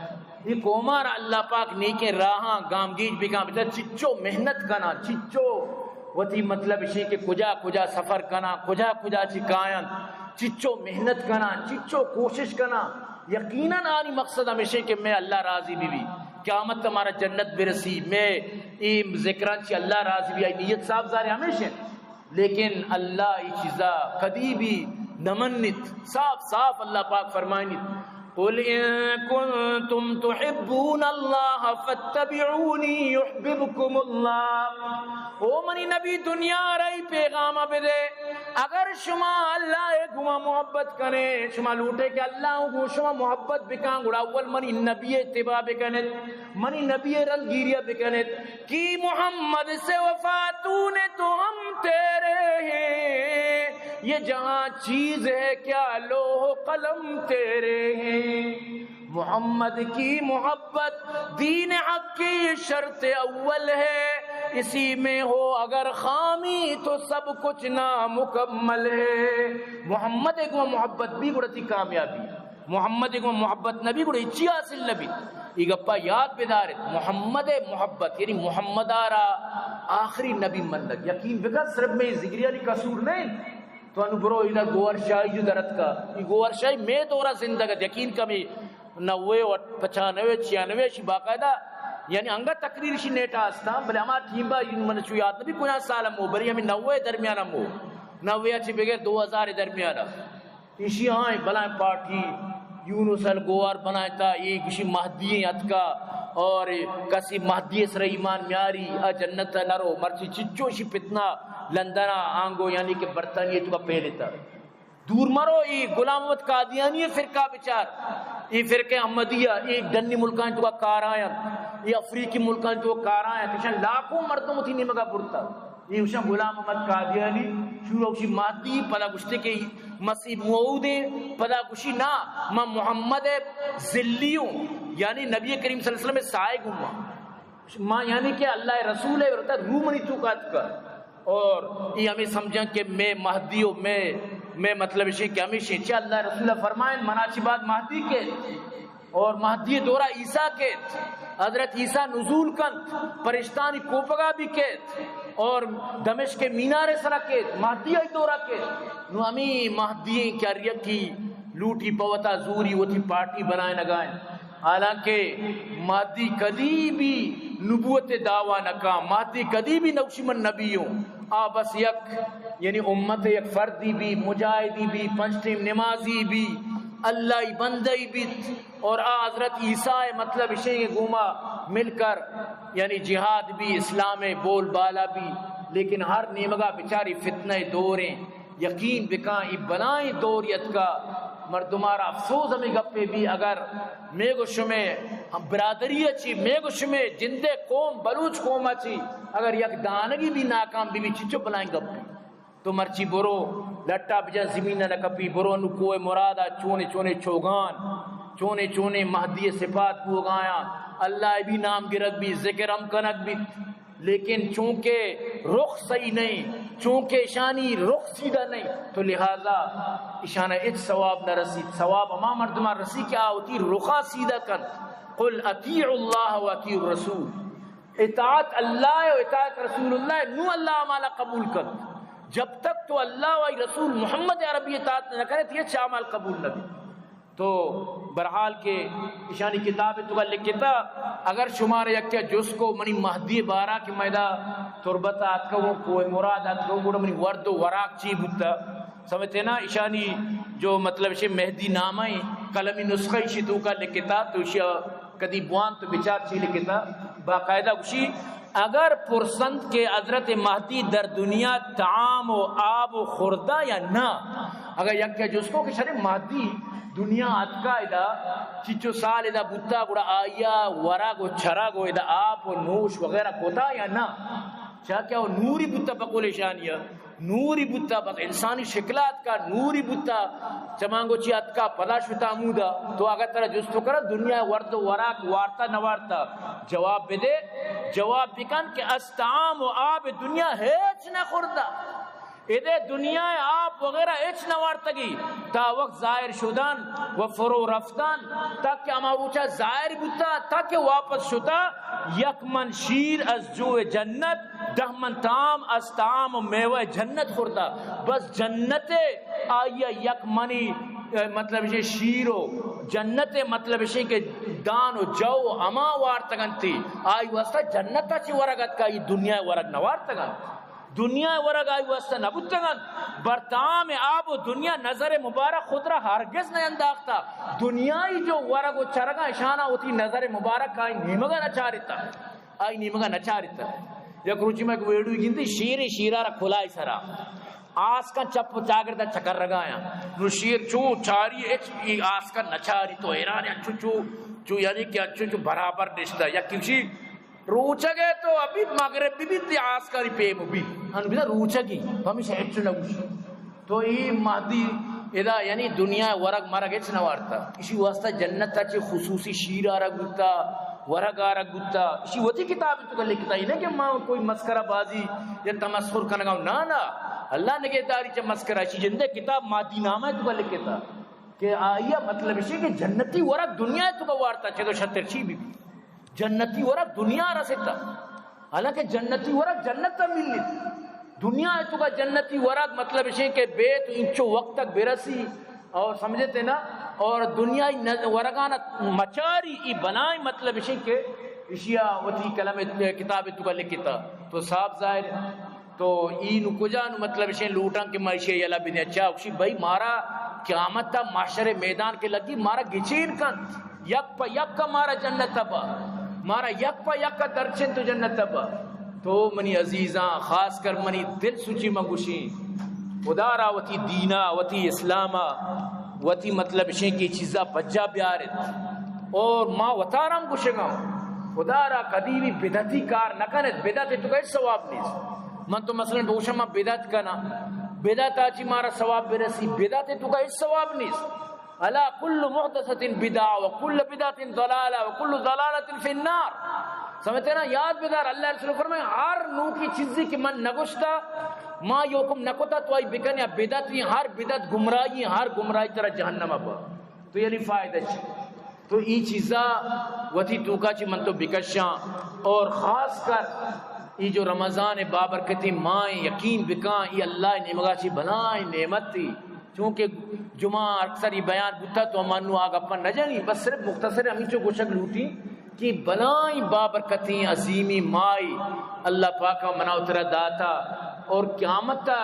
یہ کومار اللہ پاک نیکے راہاں گامگیج بکا بتا چچو محنت کنا چچو وتی مطلب اسی کہ کجا کجا سفر کنا کجا کجا چکائن چچو محنت کنا چچو کوشش کنا یقیناً آنی مقصد ہمیشہ کہ میں اللہ راضی بھی قیامت تمہارا جنت برسی میں این ذکران چی اللہ راضی بھی آئی نیت صاحب زارے ہمیشہ لیکن اللہ ای چیزا کدی بھی نمنت صاف صاف اللہ پاک فرمائنت قل ان کنتم تحبون اللہ فاتبعونی یحببکم اللہ او منی نبی دنیا رہی پیغام بدے اگر شما اللہ گما محبت کرے شما لوٹے کہ اللہ کو شما محبت بکان گڑا اول منی نبی اتباع بکنت منی نبی رنگیریہ بکنت کی محمد سے وفاتون تو ہم تیرے ہیں یہ جہاں چیز ہے کیا لوح قلم تیرے ہیں محمد کی محبت دین حق کی شرط اول ہے اسی میں ہو اگر خامی تو سب کچھ نامکمل ہے محمد ایک محبت بھی گڑتی کامیابی محمد ایک محبت نبی گڑی اچھی حاصل نبی یہ گپا یاد بیدارت محمد محبت یعنی محمد آرہ آخری نبی من لگ یقین بکا صرف میں ذکری علی قصور نہیں تو انو برو ادھا گوھر شاہی جو درد کا یہ گوھر شاہی میں دورہ زندگت یقین کمی 90 95 96 شی باقاعدہ یعنی انگا تقریر شی نیٹا ہستا بلے ہمارا ٹیم با من چو یاد نبی کنا سال ہم ہو بلی ہمیں 90 درمیان ہم ہو 90 اچھی بگیر 2000 درمیان ہم اسی ہاں بلائیں پارٹی یونس الگوار بنائتا یہ کسی مہدی اتکا اور کسی مہدی سر ایمان میاری جنت نرو مرچی چچو شی پتنا لندنا آنگو یعنی کہ برطانیہ تو کا پہلے تا دور مرو یہ غلام محمد قادیانی فرقہ بچار یہ فرقہ احمدیہ ایک دنی ملکان تو کا کار آیا یہ افریقی ملکان تو کار آیا کشن لاکھوں مردوں تھی نمگا پڑتا یہ وشن غلام محمد قادیانی شروع وشی مادی پدا گشتے کے مسیح موعودے پدا گشی نا میں محمد ذلیوں یعنی نبی کریم صلی اللہ علیہ وسلم میں سائے گھوما ماں یعنی کہ اللہ رسول ہے اور روح منی چوکات کا اور یہ ہمیں سمجھیں کہ میں مہدی ہوں میں مطلب اسی کہ ہمیں شیچہ اللہ رسول فرمائیں مناچی بات مہدی کے اور مہدی دورہ عیسیٰ کے حضرت عیسیٰ نزول کن پرشتانی کوپگا بھی کے اور دمشق کے مینار سرہ کے مہدی آئی دورہ کے نو ہمیں مہدی کیا ریکی لوٹی پوتا زوری وہ تھی پارٹی بنائے نگائیں حالانکہ مہدی کدی بھی نبوت دعویٰ نکا مہدی کدی بھی نوشمن نبیوں بس یک یعنی امت یک فردی بھی مجاہدی بھی پنج ٹیم نمازی بھی اللہ بندی بھی اور حضرت عیسیٰ مطلب اسے گوما مل کر یعنی جہاد بھی اسلام بول بالا بھی لیکن ہر نیمگا بچاری فتنہ دوریں یقین بکائیں بلائیں دوریت کا مردمارا افسوس ہمیں گپے بھی اگر میں گو شمیں برادری اچھی میں گو شمیں جندے قوم بلوچ قوم اچھی اگر یک دانگی بھی ناکام بھی چچو بلائیں گپے تو مرچی برو لٹا بجا زمینہ نکپی برو انو کوئے مرادہ چونے چونے چوگان چونے چونے مہدی صفات کو گایا اللہ بھی نام گرک بھی ذکر ہم کنک بھی لیکن چونکہ رخ صحیح نہیں چونکہ اشانی رخ سیدھا نہیں تو لہذا اشانہ اچ ثواب نہ رسید ثواب اما مردمہ رسی کیا ہوتی رخا سیدھا کن قل اطیع اللہ و اطیع الرسول اطاعت اللہ و اطاعت رسول اللہ نو اللہ عمالہ قبول کن جب تک تو اللہ و رسول محمد عربی اطاعت نہ کرے تو یہ عمل قبول نہ دے تو برحال کے اشانی کتاب تو کا لکھتا اگر شمار یک جس کو منی مہدی بارہ کی میدہ تربت آت کا وہ کوئی مراد آت کا وہ منی ورد و وراق چی بھتا سمجھتے نا اشانی جو مطلب اسے مہدی نامہ قلمی نسخہ اشی تو کا لکھتا تو اشی کدی بوان تو بچار چی لکھتا باقاعدہ اشی اگر پرسند کے حضرت مہدی در دنیا تعام و آب و خوردہ یا نہ اگر یک جس کو کہ شرح مہدی دنیا اتکا ادا چچو سال ادا بوتا گڑا آیا ورا گو چھرا گو ادا آپ و نوش وغیرہ کوتا یا نا چاہ کیا وہ نوری بوتا بقول شانیہ نوری بوتا بس انسانی شکلات کا نوری بوتا چمانگو چیات کا پدا شتا مودا تو اگر ترہ جستو کرا دنیا ورد و وراک وارتا نوارتا جواب بدے جواب بکن کہ استعام و آب دنیا ہیچ نہ خوردا ادھے دنیا آپ وغیرہ اچ نوارتگی تا وقت ظاہر شدن و فرو رفتن تاکہ اما روچا ظاہر بوتا تاکہ واپس شتا یک من شیر از جو جنت 10 من تام از تام میوہ جنت خورتا بس جنت آیا یک منی مطلب یہ شیرو جنت مطلب یہ کہ دان و جو اما وارتگن تھی آئی واسطہ جنت چی ورگت کا یہ دنیا ورگ نوارتگن دنیا ورگ آئی واسطہ نبوتگن برتام آب و دنیا نظر مبارک خود را ہرگز نہیں انداختا دنیای جو ورگ و چرگا اشانہ ہوتی نظر مبارک آئی نیمگا نچارتا یک روچی میں ویڈیو گنتی شیرہ را کھلائی سرا آس کا چپ چاگردہ چکر رگایا نو شیر چو چاری ایچ آس کا نچاری تو ایران چو یعنی کہ چو برابر نشتا یا کسی روچا گئے تو ابھی مغرب بھی تی آس کاری پیمو بھی انو بھی روچا گی تو ہمیشہ ایچو لگوش تو یہ مہدی ادا یعنی دنیا ورگ مرگ ایچ نوارتا اسی واسطہ جنت تا چی خصوصی شیر آرہ گتا ورگ آرہ گتا اسی وطی کتاب تو کر لکھتا ہی نہیں کہ ماں کوئی مسکرہ بازی یا تمسخر کنگاو نا اللہ نگے داری چا مسکرہ اسی جندے کتاب مادی نامہ تو کر لکھتا کہ آئیہ مطلب اسی کہ جنتی ورگ دنیا تو کا وارتا چھے تو شتر چی بھی جنتی ورگ دنیا رسیتا حالانکہ جنتی ورگ جنت تا ملنی دنیا تو کا جنتی ورگ مطلب اسی کہ بیت انچو وقت تک برسی اور سمجھتے نا اور دنیا ورگانا مچاری ای بنائی مطلب اسی کہ اشیاء وطی کلم کتاب تو کا لکھتا تو صاحب ظاہر تو اینو کجانو مطلب اسی لوٹاں کے معیشی یلا بھی نہیں اچھا اسی بھائی مارا قیامت تا معاشر میدان کے لگی مارا گچین کن یک پا یک کا مارا جنت تبا مارا یک پا یک کا درچن تو جنت تبا تو منی عزیزاں خاص کر منی دل سوچی منگوشیں خدا را وتی دینا وتی اسلاما وتی مطلب شیں کی چیزا بجا بیارت اور ما وطارم گوشگاں خدا را کدی بھی بدعتی کار نہ کنت بدعت تو کوئی ثواب نہیں من تو مثلا بوشم ما بدعت کنا بدعت اچ مارا ثواب برسی بدعت تو کوئی ثواب نہیں الا كل محدثه بدعه وكل بدعه ضلاله وكل ضلاله في النار سمجھتے نا یاد بدار اللہ رسول فرمائے ہر نو کی چیزی کی من نگوشتا ما یوکم نکوتا تو آئی بکن یا بدعت ہر بدعت گمراہی ہر گمراہی طرح جہنم ابا تو یعنی فائدہ چی تو ای چیزا وتی توکا چی من تو بکشاں اور خاص کر ای جو رمضان بابرکتی مائیں یقین بکاں ای اللہ نعمگا چی بنائیں نعمت تھی چونکہ جمعہ اکثر یہ بیان بتا تو امانو آگا پن نہ جانی بس صرف مختصر ہمیں جو گوشک لوٹی کہ بنائیں بابرکتیں عظیمی مائی اللہ پاکا منا اترا داتا اور قیامت تا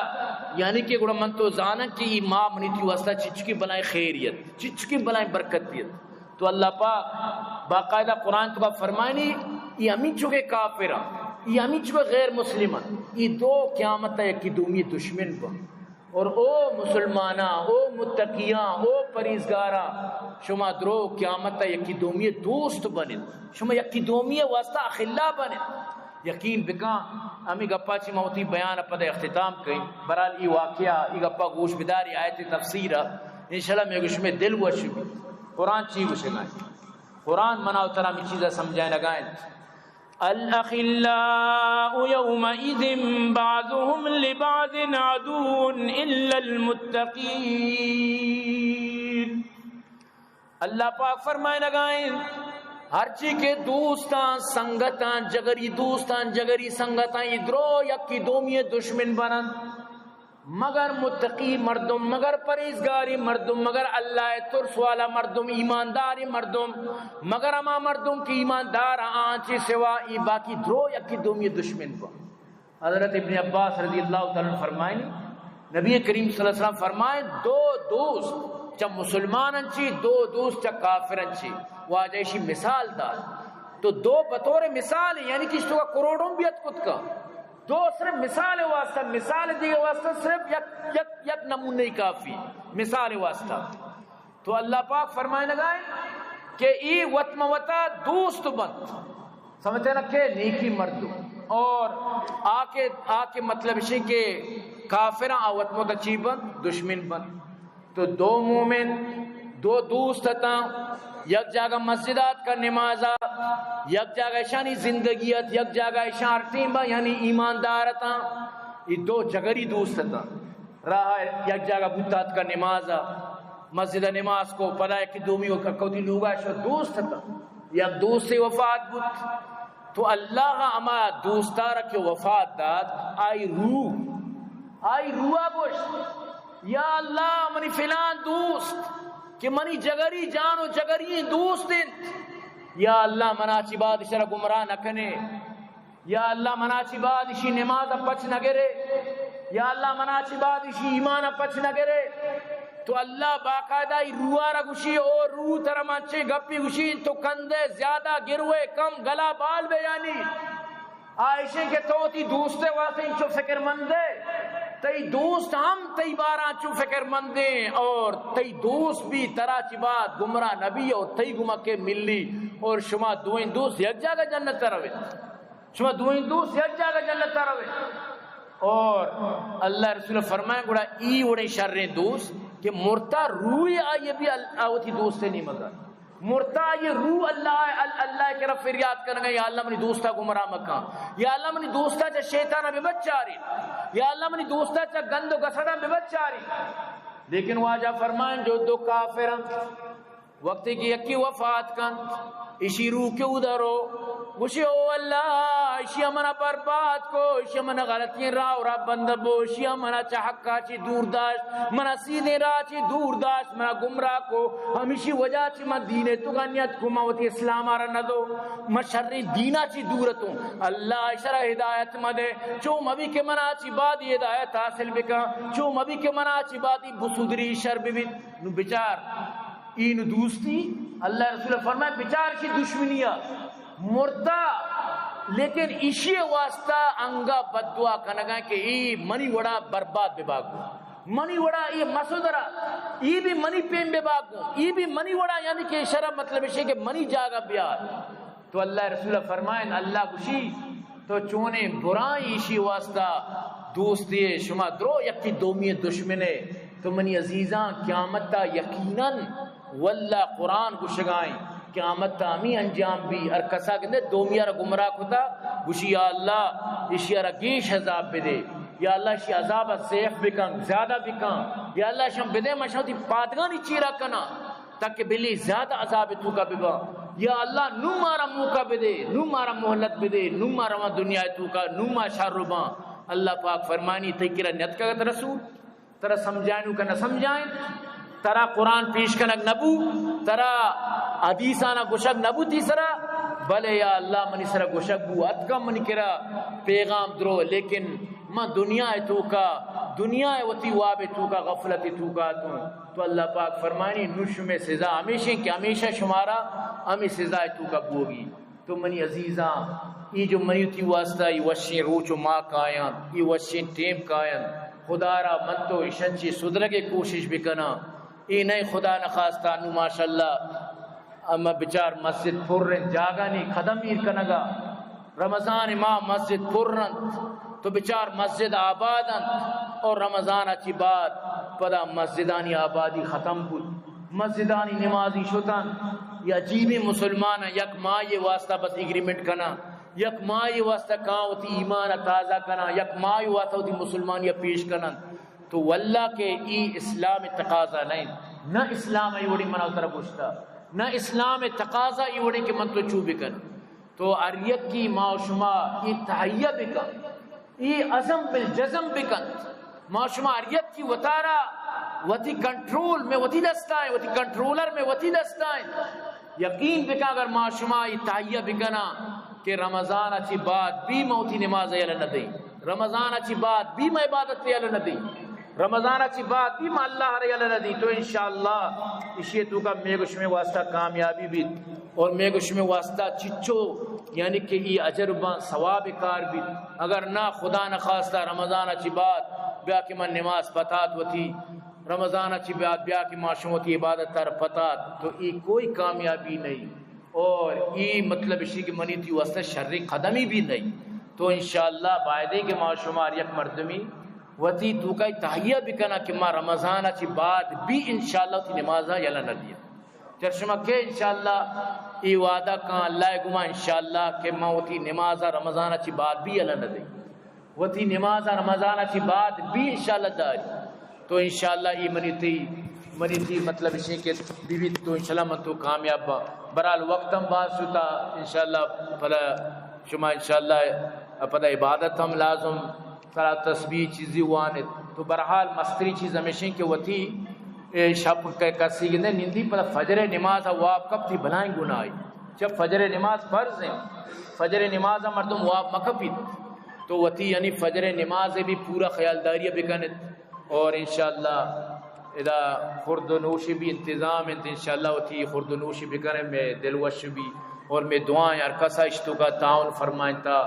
یعنی کہ گوڑا من تو زانا کہ یہ ماں منی تھی واسطہ چچکی بنائیں خیریت چچکی بنائیں برکتیت تو اللہ پاک باقاعدہ قرآن تو کا فرمائنی یہ ہمیں چکے کافرہ یہ ہمیں چکے غیر مسلمہ یہ دو قیامت تا یکی دومی دشمن با اور او مسلمانہ او متقیاں او پریزگاراں شما درو قیامت یکی دومی دوست بنید شما یکی دومی واسطہ اخلا بنید یقین بکاں امی گپا چی موتی بیان پدہ اختتام کئی برحال ای واقعہ ای گپا گوش بداری آیت تفسیرہ انشاءاللہ میں گوش میں دل وشو قرآن چی گوشنائیں قرآن مناو ترہ میں چیزہ سمجھائیں لگائیں الأخلاء يومئذ بعضهم لبعض عدو إلا المتقين اللہ پاک فرمائے لگائیں ہر چی کے دوستان سنگتان جگری دوستان جگری سنگتان ادرو یکی دومی دشمن بنن مگر متقی مردم مگر پریزگاری مردم مگر اللہ ترس والا مردم ایمانداری مردم مگر اما مردم کی ایماندار آنچی سوا ای باقی درو یکی دومی دشمن با حضرت ابن عباس رضی اللہ تعالیٰ فرمائیں نبی کریم صلی اللہ علیہ وسلم فرمائیں دو دوست چا مسلمانن چی دو دوست چا کافرن چی واجہشی مثال دار تو دو بطور مثال یعنی کہ اس تو کا کروڑوں بیت کت کا دو صرف مثال واسطہ مثال دیگے واسطہ صرف یک نمونہ کافی مثال واسطہ تو اللہ پاک فرمائے لگائیں کہ ای وطم وطا دوست بند سمجھتے نا کہ نیکی مردو اور آکے مطلب اسی کہ کافراں آوت متچی بند دشمن بند. تو دو مومن دو دوست تھا یک جگہ مسجدات کا نمازا یک جگہ شانی زندگیت یک جگہ شان ٹیمبا یعنی ایماندار تھا. یہ دو جگری دوست تھا راہ یک جگہ بوتات کا نمازا مسجد نماز کو پدا کہ دومی کا کوتی لوگا شو دوست تھا یک دوست سے وفات بوت. تو اللہ اما دوستارا کے وفات داد آئی روح گوشت یا اللہ منی فلان دوست کہ منی جگری جان و جگری دوست یا اللہ مناچی بعد اشارہ گمراہ نکنے یا اللہ مناچی بعد اشی نماز پچ نگرے یا اللہ مناچی بعد اشی ایمان پچ نگرے. تو اللہ باقاعدہ روحارا گوشی اور روح ترہ منچے گپی گوشی تو کندے زیادہ گروے کم گلا بال بے یعنی آئیشے کے تو تی دوستے واسے انچو فکر مندے تی دوست ہم تی بارا چو فکر مندے اور تی دوست بھی ترا چی بات گمراہ نبی اور تی گمہ کے ملی اور شما دوئیں دوست یک جاگہ جنت روے شما دوئیں دوست یک جاگہ جنت روے. اور اللہ رسول فرمائے گوڑا ای وڑے شر دوست کہ مرتا روح آئیے بھی آوتی دوست سے نہیں مگر مرتا یہ روح اللہ کے رب فریاد کرنے یا اللہ منی دوستا گمراہ مکان یا اللہ منی دوستا چا شیطانہ بے بچاری یا اللہ منی دوستا چا گند و گسڑا بے بچاری. لیکن واجہ فرمائیں جو دو کافران وقتی کی یکی وفات کن اسی روح کے ادھرو گوشی او اللہ اشی امنا برباد کو اشی امنا غلطی راہ راہ بندبو اشی امنا چاہکا چی دور داشت منا سیدھے راہ چی دور داشت منا گمراہ کو ہمیشی وجہ چی من دینے تو گنیت کو موتی اسلام آرہ ندو من شر دینا چی دورتوں اللہ اشرا ہدایت مدے چو مبی کے منا چی بادی ہدایت حاصل بکا چو مبی کے منا چی بادی بسودری شر بیت نو بچار این دوستی اللہ رسول فرمائے بچار کی دشمنیاں مردہ لیکن اسی واسطہ انگا بددعا کنگا کہ ای منی وڑا برباد بے باگو منی وڑا ای مسودرہ ای بھی منی پیم بے باگو ای بھی منی وڑا یعنی کہ شرح مطلب ہے کہ منی جاگا بیار. تو اللہ رسول فرمائے اللہ گوشی تو چونے برائی اسی واسطہ دوستی شما درو یکی دومی دشمنے تو منی عزیزاں قیامت تا یقیناً واللہ قرآن کو شگائیں قیامت تامی انجام بھی ارکسا کہتے دومیارا گمراہ کتا گوشی یا اللہ اشیارا گیش عذاب بدے یا اللہ اشی عذاب سیف بکن زیادہ بکن یا اللہ شم بدے مشہوتی پادگانی چیرا کنا تاکہ بلی زیادہ عذاب تو کا ببا یا اللہ نو مارا موقع بدے نو مارا محلت بدے نو مارا دنیا تو کا نو ما شاربا. اللہ پاک فرمانی تکیرہ نیت کا رسول ترہ سمجھائنو کا نہ سمجھائیں ترا قرآن پیش کنک نبو ترا حدیثانا گوشک نبو تیسرا بلے یا اللہ منی سرا گوشک بو اتکا منی کرا پیغام درو لیکن من دنیا تو کا دنیا وتی واب تو کا غفلت تو کا تو اللہ پاک فرمانی نش میں سزا ہمیشہ کہ ہمیشہ شمارا ہمیں سزا تو کا بوگی. تو منی عزیزاں یہ جو منی تی واسطہ یہ وشیں روچ و ماں کائن یہ وشیں ٹیم کائن خدا را من تو اشنچی صدرے کوشش بکنا ای نہیں خدا نخواستہ نو ماشاءاللہ اما بچار مسجد پرن جاگا نہیں خدم ایر کنگا رمضان ماہ مسجد پرن تو بچار مسجد آبادن اور رمضان اچھی بات پدا مسجدانی آبادی ختم بود مسجدانی نمازی شتن یا جیبی مسلمان یک ماہ یہ واسطہ بس اگریمنٹ کنا یک ماہ یہ واسطہ کہاں ہوتی ایمان تازہ کنا یک ماہ یہ واسطہ ہوتی مسلمانیہ پیش کنا. تو واللہ کے ای اسلام تقاضا نہیں نہ اسلام ای وڑی منا اترا پوچھتا نہ اسلام تقاضا ای وڑی کے من تو چو بکن. تو اریت کی معاشمہ ای تحیہ بکن ای عزم بالجزم بکن معاشمہ اریت کی وطارہ وتی کنٹرول میں وتی دستائیں وتی کنٹرولر میں وتی دستائیں یقین بکا اگر معاشمہ ای تحیہ بکنا کہ رمضان اچھی بات بھی موتی نماز ایلہ نہ دیں رمضان اچھی بات بھی میں عبادت ایلہ نہ دیں رمضان اچھی بات بھی میں اللہ رہی اللہ نہ دیں. تو انشاءاللہ اسی تو کا میگوش میں واسطہ کامیابی بھی اور میگوش میں واسطہ چچو یعنی کہ یہ اجربان ثواب کار بھی اگر نہ خدا نہ خواستہ رمضان اچھی بات بیا کہ من نماز پتات ہوتی رمضان اچھی بات بیا کہ معاشموں کی عبادت تر پتات تو یہ کوئی کامیابی نہیں اور یہ مطلب اسی کی منی تھی واسطہ شر قدمی بھی نہیں. تو انشاءاللہ بائدے کے معاشمار یک مردمی وتی تو کا تہیہ بکنا کہ ما رمضان چی بعد بھی انشاءاللہ تی نمازہ یلا نہ دیا چرشمہ کہ انشاءاللہ ای وعدہ کان اللہ گما انشاءاللہ کہ ما وتی نمازہ رمضان چی بعد بھی یلا نہ دی وتی نمازہ رمضان چی بعد بھی انشاءاللہ داری تو انشاءاللہ ای منی تھی مطلب اسی کہ بیوی تو انشاءاللہ من تو کامیاب برال وقتم بعد ستا انشاءاللہ پھلا شما انشاءاللہ پدا عبادت ہم لازم کرا تسبیح چیزی وانت تو برحال مستری چیز ہمیشہ کہ وتی شب کے کسی گندے نندی پر فجر نماز واب کب تھی بنائیں گناہی جب فجر نماز فرض ہیں فجر نماز مردم واب مکفیت تو وتی یعنی فجر نماز بھی پورا خیال داری بکنت اور انشاءاللہ اذا خرد و نوش بھی انتظام انشاءاللہ وتی خرد و نوش بکنے میں دلوش بھی اور میں دعائیں ارکسا اشتو کا تعاون فرمائیں تا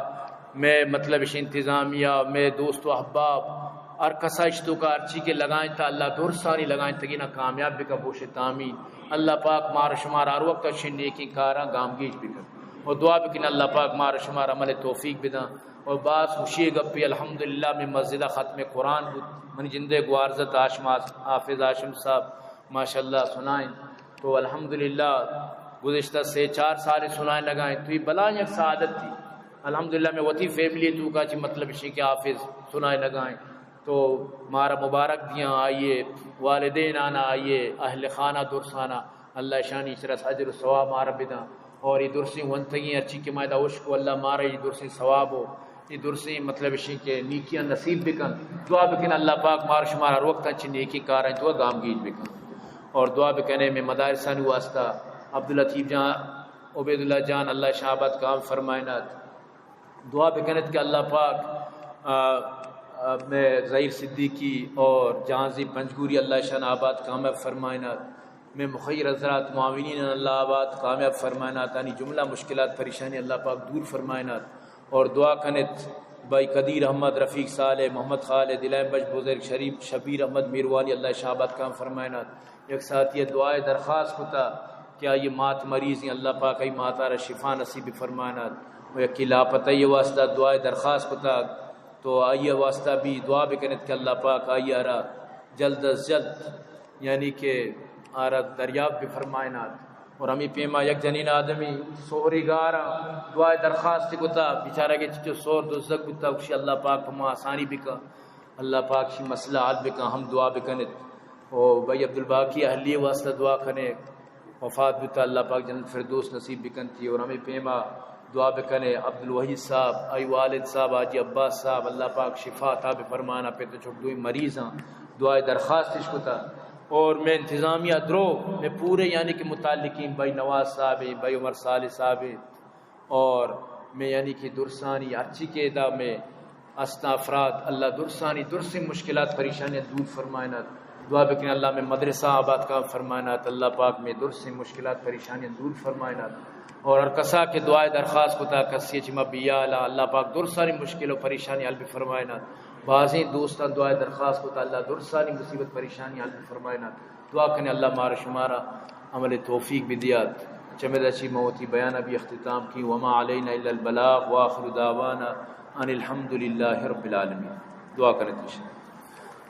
میں مطلب اس انتظامیہ میں دوست و احباب ارکسا اشتو کا ارچی کے لگائیں تا اللہ دور ساری لگائیں تکی نہ کامیاب بکا بوش تامین اللہ پاک مار شمار ہر وقت اچھی نیکی کاراں گامگیج بکا اور دعا بکن اللہ پاک مار شمار عمل توفیق بدا اور بعض خوشی گپی الحمدللہ میں مسجدہ ختم قرآن من جندے گوارزت حافظ ہاشم صاحب ماشاءاللہ سنائیں تو الحمدللہ گزشتہ 3-4 سال سنائیں لگائیں تو یہ بلا یک سعادت تھی الحمدللہ میں وتی فیملی تو کا چی مطلب اسی کہ حافظ سنائیں لگائیں تو مارا مبارک دیاں آئیے والدین آنا آئیے اہل خانہ درسانہ اللہ شانی شرس حجر و ثواب مارا بدا اور یہ درسی ونتگی اچھی کہ مائدہ عشق اللہ مارا یہ درسی ثواب ہو یہ درسی مطلب اسی کہ نیکیاں نصیب بکن دعا بکن اللہ پاک مار شمار ہر وقت اچھی نیکی کاریں تو گامگیج بکن اور دعا بکنے میں مدارسان واسطہ عبداللطیف جان عبید اللہ جان اللہ شہابت کام فرمائنات دعا بکنت کہ اللہ پاک میں ظہیر صدیقی اور جہانزی پنجگوری اللہ شان آباد کامیاب فرمائنات میں مخیر حضرات معاونین اللہ آباد کامیاب فرمائنات یعنی جملہ مشکلات پریشانی اللہ پاک دور فرمائنات اور دعا کنت بھائی قدیر احمد رفیق صالح محمد خالد دلائم بش بزرگ شریف شبیر احمد میروالی اللہ شہابت کام فرمائنات ایک ساتھ یہ دعائے درخواست ہوتا کیا یہ مات مریض ہیں اللہ پاک ای ماتا را شفا نصیب فرمائنات و یکی لاپتہ یہ واسطہ دعائے درخواست ہوتا تو آئیے واسطہ بھی دعا بکنت کہ اللہ پاک آئیے آرہ جلد از جلد یعنی کہ آرہ دریاب بھی فرمائنات اور ہمیں پیما یک جنین آدمی سوہری گارا دعائے درخواست ہوتا بیچارہ کے چچو سور دوزک ہوتا اکشی اللہ پاک ہم آسانی بکا اللہ پاک شی مسئلہ حال بکا ہم دعا بکنت اور بھائی عبدالباقی اہلی واسطہ دعا کھنے وفات بتا اللہ پاک جنت فردوس نصیب بکن تھی اور ہمیں پیما دعا بکنے عبدالوحید صاحب آئی والد صاحب آجی عباس صاحب اللہ پاک شفا عطا فرمانا پہ تو چھوٹ دوئی مریض ہیں دعائے درخواست عشق ہوتا اور میں انتظامیہ درو میں پورے یعنی کہ متعلقین بھائی نواز صاحب بھائی عمر صالح صاحب اور میں یعنی کہ درسانی اچھی کے ادا میں اسنا افراد اللہ درسانی درسی مشکلات پریشانیاں دور فرمائنات دعا بکن اللہ میں مدرسہ آباد کا فرمائنات اللہ پاک میں درسی مشکلات پریشانیاں دور فرمائنات اور ہر کسا کے دعائے درخواست کوتا کسی چما بیالا اللہ پاک درسانی مشکل و پریشانی حل بھی فرمائنات بعضیں دوستان دعائے درخواست کوتا اللہ درسانی مصیبت پریشانی حل بھی فرمائنات دعا کنے اللہ مارا شمارا عمل توفیق بھی دیات چمد اچھی موتی بیانہ بھی اختتام کی وما علینا الا البلاغ واخر دعوانا ان الحمدللہ رب العالمین دعا کریں تشہر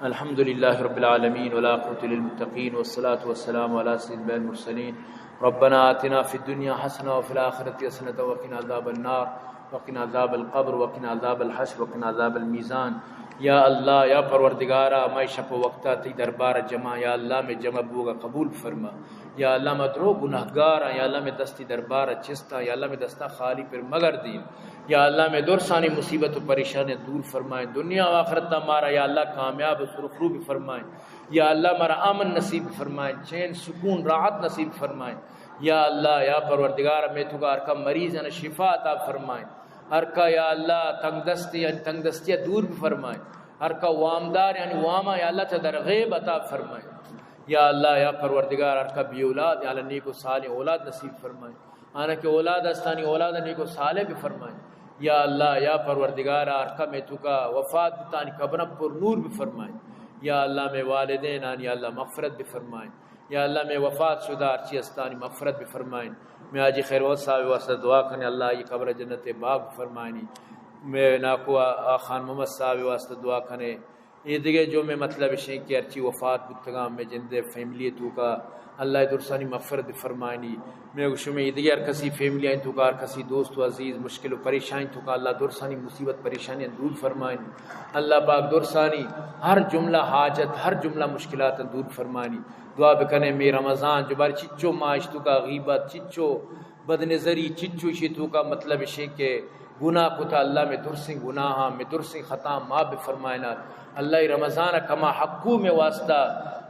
الحمدللہ رب العالمین والعاقبۃ للمتقین والصلاة والسلام علی سید المرسلین ربنا آتنا فی الدنیا حسنہ وفی الآخرۃ حسنہ وقنا عذاب النار وقنا عذاب القبر وقنا عذاب الحشر وقنا عذاب المیزان یا اللہ یا پروردگارا میں شب و وقتا تی دربار جمع یا اللہ میں جمع بوگا قبول فرما یا اللہ میں درو گناہگارا یا اللہ میں دستی دربار چستا یا اللہ میں دستا خالی پر مگر دین یا اللہ میں درسانی مصیبت و پریشانی دور فرمائیں دنیا و آخرت مارا یا اللہ کامیاب و سرخرو بھی فرمائیں یا اللہ مارا امن نصیب فرمائیں چین سکون راحت نصیب فرمائیں یا اللہ یا پروردگار میں تو کا ارکا مریض ہے شفا عطا فرمائیں ارکا یا اللہ تنگ دستی یعنی تنگ دستیاں دور بھی فرمائیں ارکا وامدار یعنی واما یا اللہ تدر غیب عطا فرمائیں یا اللہ یا پروردگار ارکا بی اولاد یا اللہ نیک و صالح اولاد نصیب فرمائیں آنا کہ اولاد استانی اولاد نیک و صالح بھی فرمائیں یا اللہ یا پروردگار ارکا میں تو کا وفات بتانی قبر پر نور بھی فرمائیں یا اللہ میں والدین آنی یا اللہ مغفرت بھی فرمائیں یا اللہ میں وفات شدہ ارچی استانی مغفرت بھی فرمائیں میں آجی خیروت صاحب واسطہ دعا کرنے اللہ یہ قبر جنت باغ فرمائنی میں ناکو خان محمد صاحب واسطہ دعا کرنے یہ دیگه جو میں مطلب ہے کہ ارچی وفات بتگا میں جندے فیملی تو کا اللہ درسانی مغفرت فرمائنی میں گوشو میں دیگه ہر کسی فیملی ہیں تو کا ہر کسی دوست و عزیز مشکل و پریشانی تو کا اللہ درسانی مصیبت پریشانی دور فرمائنی اللہ پاک درسانی ہر جملہ حاجت ہر جملہ مشکلات دور فرمائنی دعا بکنے میں رمضان جو بار چچو معاش تو کا غیبت چچو بد نظری چچو شیتو کا مطلب ہے کہ گناہ کو تھا اللہ میں درسنگ گناہ میں درسنگ خطا معاف فرمائنا اللہ رمضان کما حقو میں واسطہ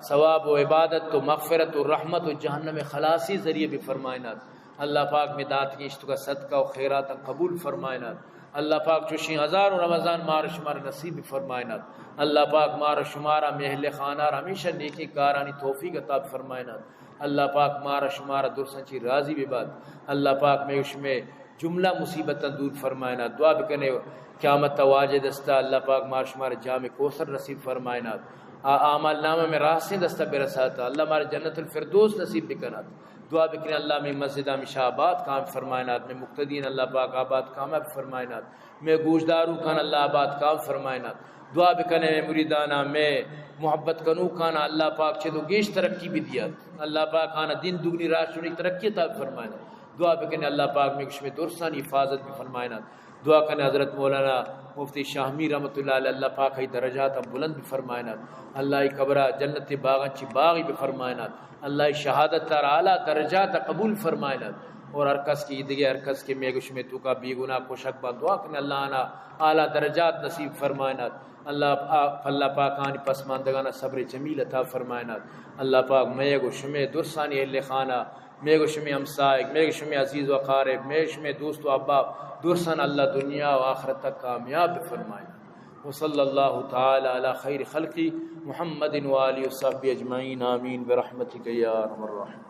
ثواب و عبادت تو مغفرت و رحمت و جہنم خلاصی ذریعے بھی فرمائنا اللہ پاک میں دات کی عشق کا صدقہ و خیرات قبول فرمائنا اللہ پاک چوشی ہزار رمضان مار شمار نصیب فرمائنا اللہ پاک مار شمارہ میں اہل خانہ ہمیشہ نیکی کارانی توفیق عطا فرمائنا اللہ پاک مار شمارہ درسنچی راضی بھی بات اللہ پاک میں اس میں جملہ مصیبت دور فرمائنا دعا بکنے قیامت واجد دستا اللہ پاک مار شمار جامع کوثر نصیب فرمائنا اعمال نامہ میں راہ دستہ برساتا اللہ مار جنت الفردوس نصیب بکنا دعا بکنے اللہ میں مسجد ہمیشہ آباد کام فرمائنات میں مقتدین اللہ پاک آباد کامیاب فرمائنات میں گوشدارو کان اللہ آباد کام فرمائنات دعا بکنے میں مریدانہ میں محبت کنو کانا اللہ پاک چھے تو گیش ترقی بھی دیا اللہ پاک کانا دین دگنی راشنی ترقی تاب فرمائنات دعا بکنے اللہ پاک میں کچھ میں درسانی حفاظت بھی فرمائنات دعا کرنے حضرت مولانا مفتی شاہ میر رحمۃ اللہ علیہ اللہ پاک ہی درجات بلند بھی فرمائنات اللہ قبرہ جنت باغن چی باغی بھی فرمائنات اللہ شہادت تر اعلیٰ درجات قبول فرمائنات اور ارکس کی دیگے ارکس کے میں گش میں تو کا بی گناہ کو شک با دعا کرنے اللہ آنا اعلیٰ درجات نصیب فرمائنات اللہ پاک آنی پسماندگانا صبر جمیل عطا فرمائنات اللہ پاک میں گش میں درسانی اہل خانہ میں گش میں ہمسائق میں گش میں عزیز و قارب میں گش میں دوست و احباب درسن اللہ دنیا و آخرت تک کامیاب فرمائنا وصلی اللہ تعالی علی خیر خلقی محمد و آلہ و صحبہ اجمعین آمین برحمتک یا ارحم الراحمین.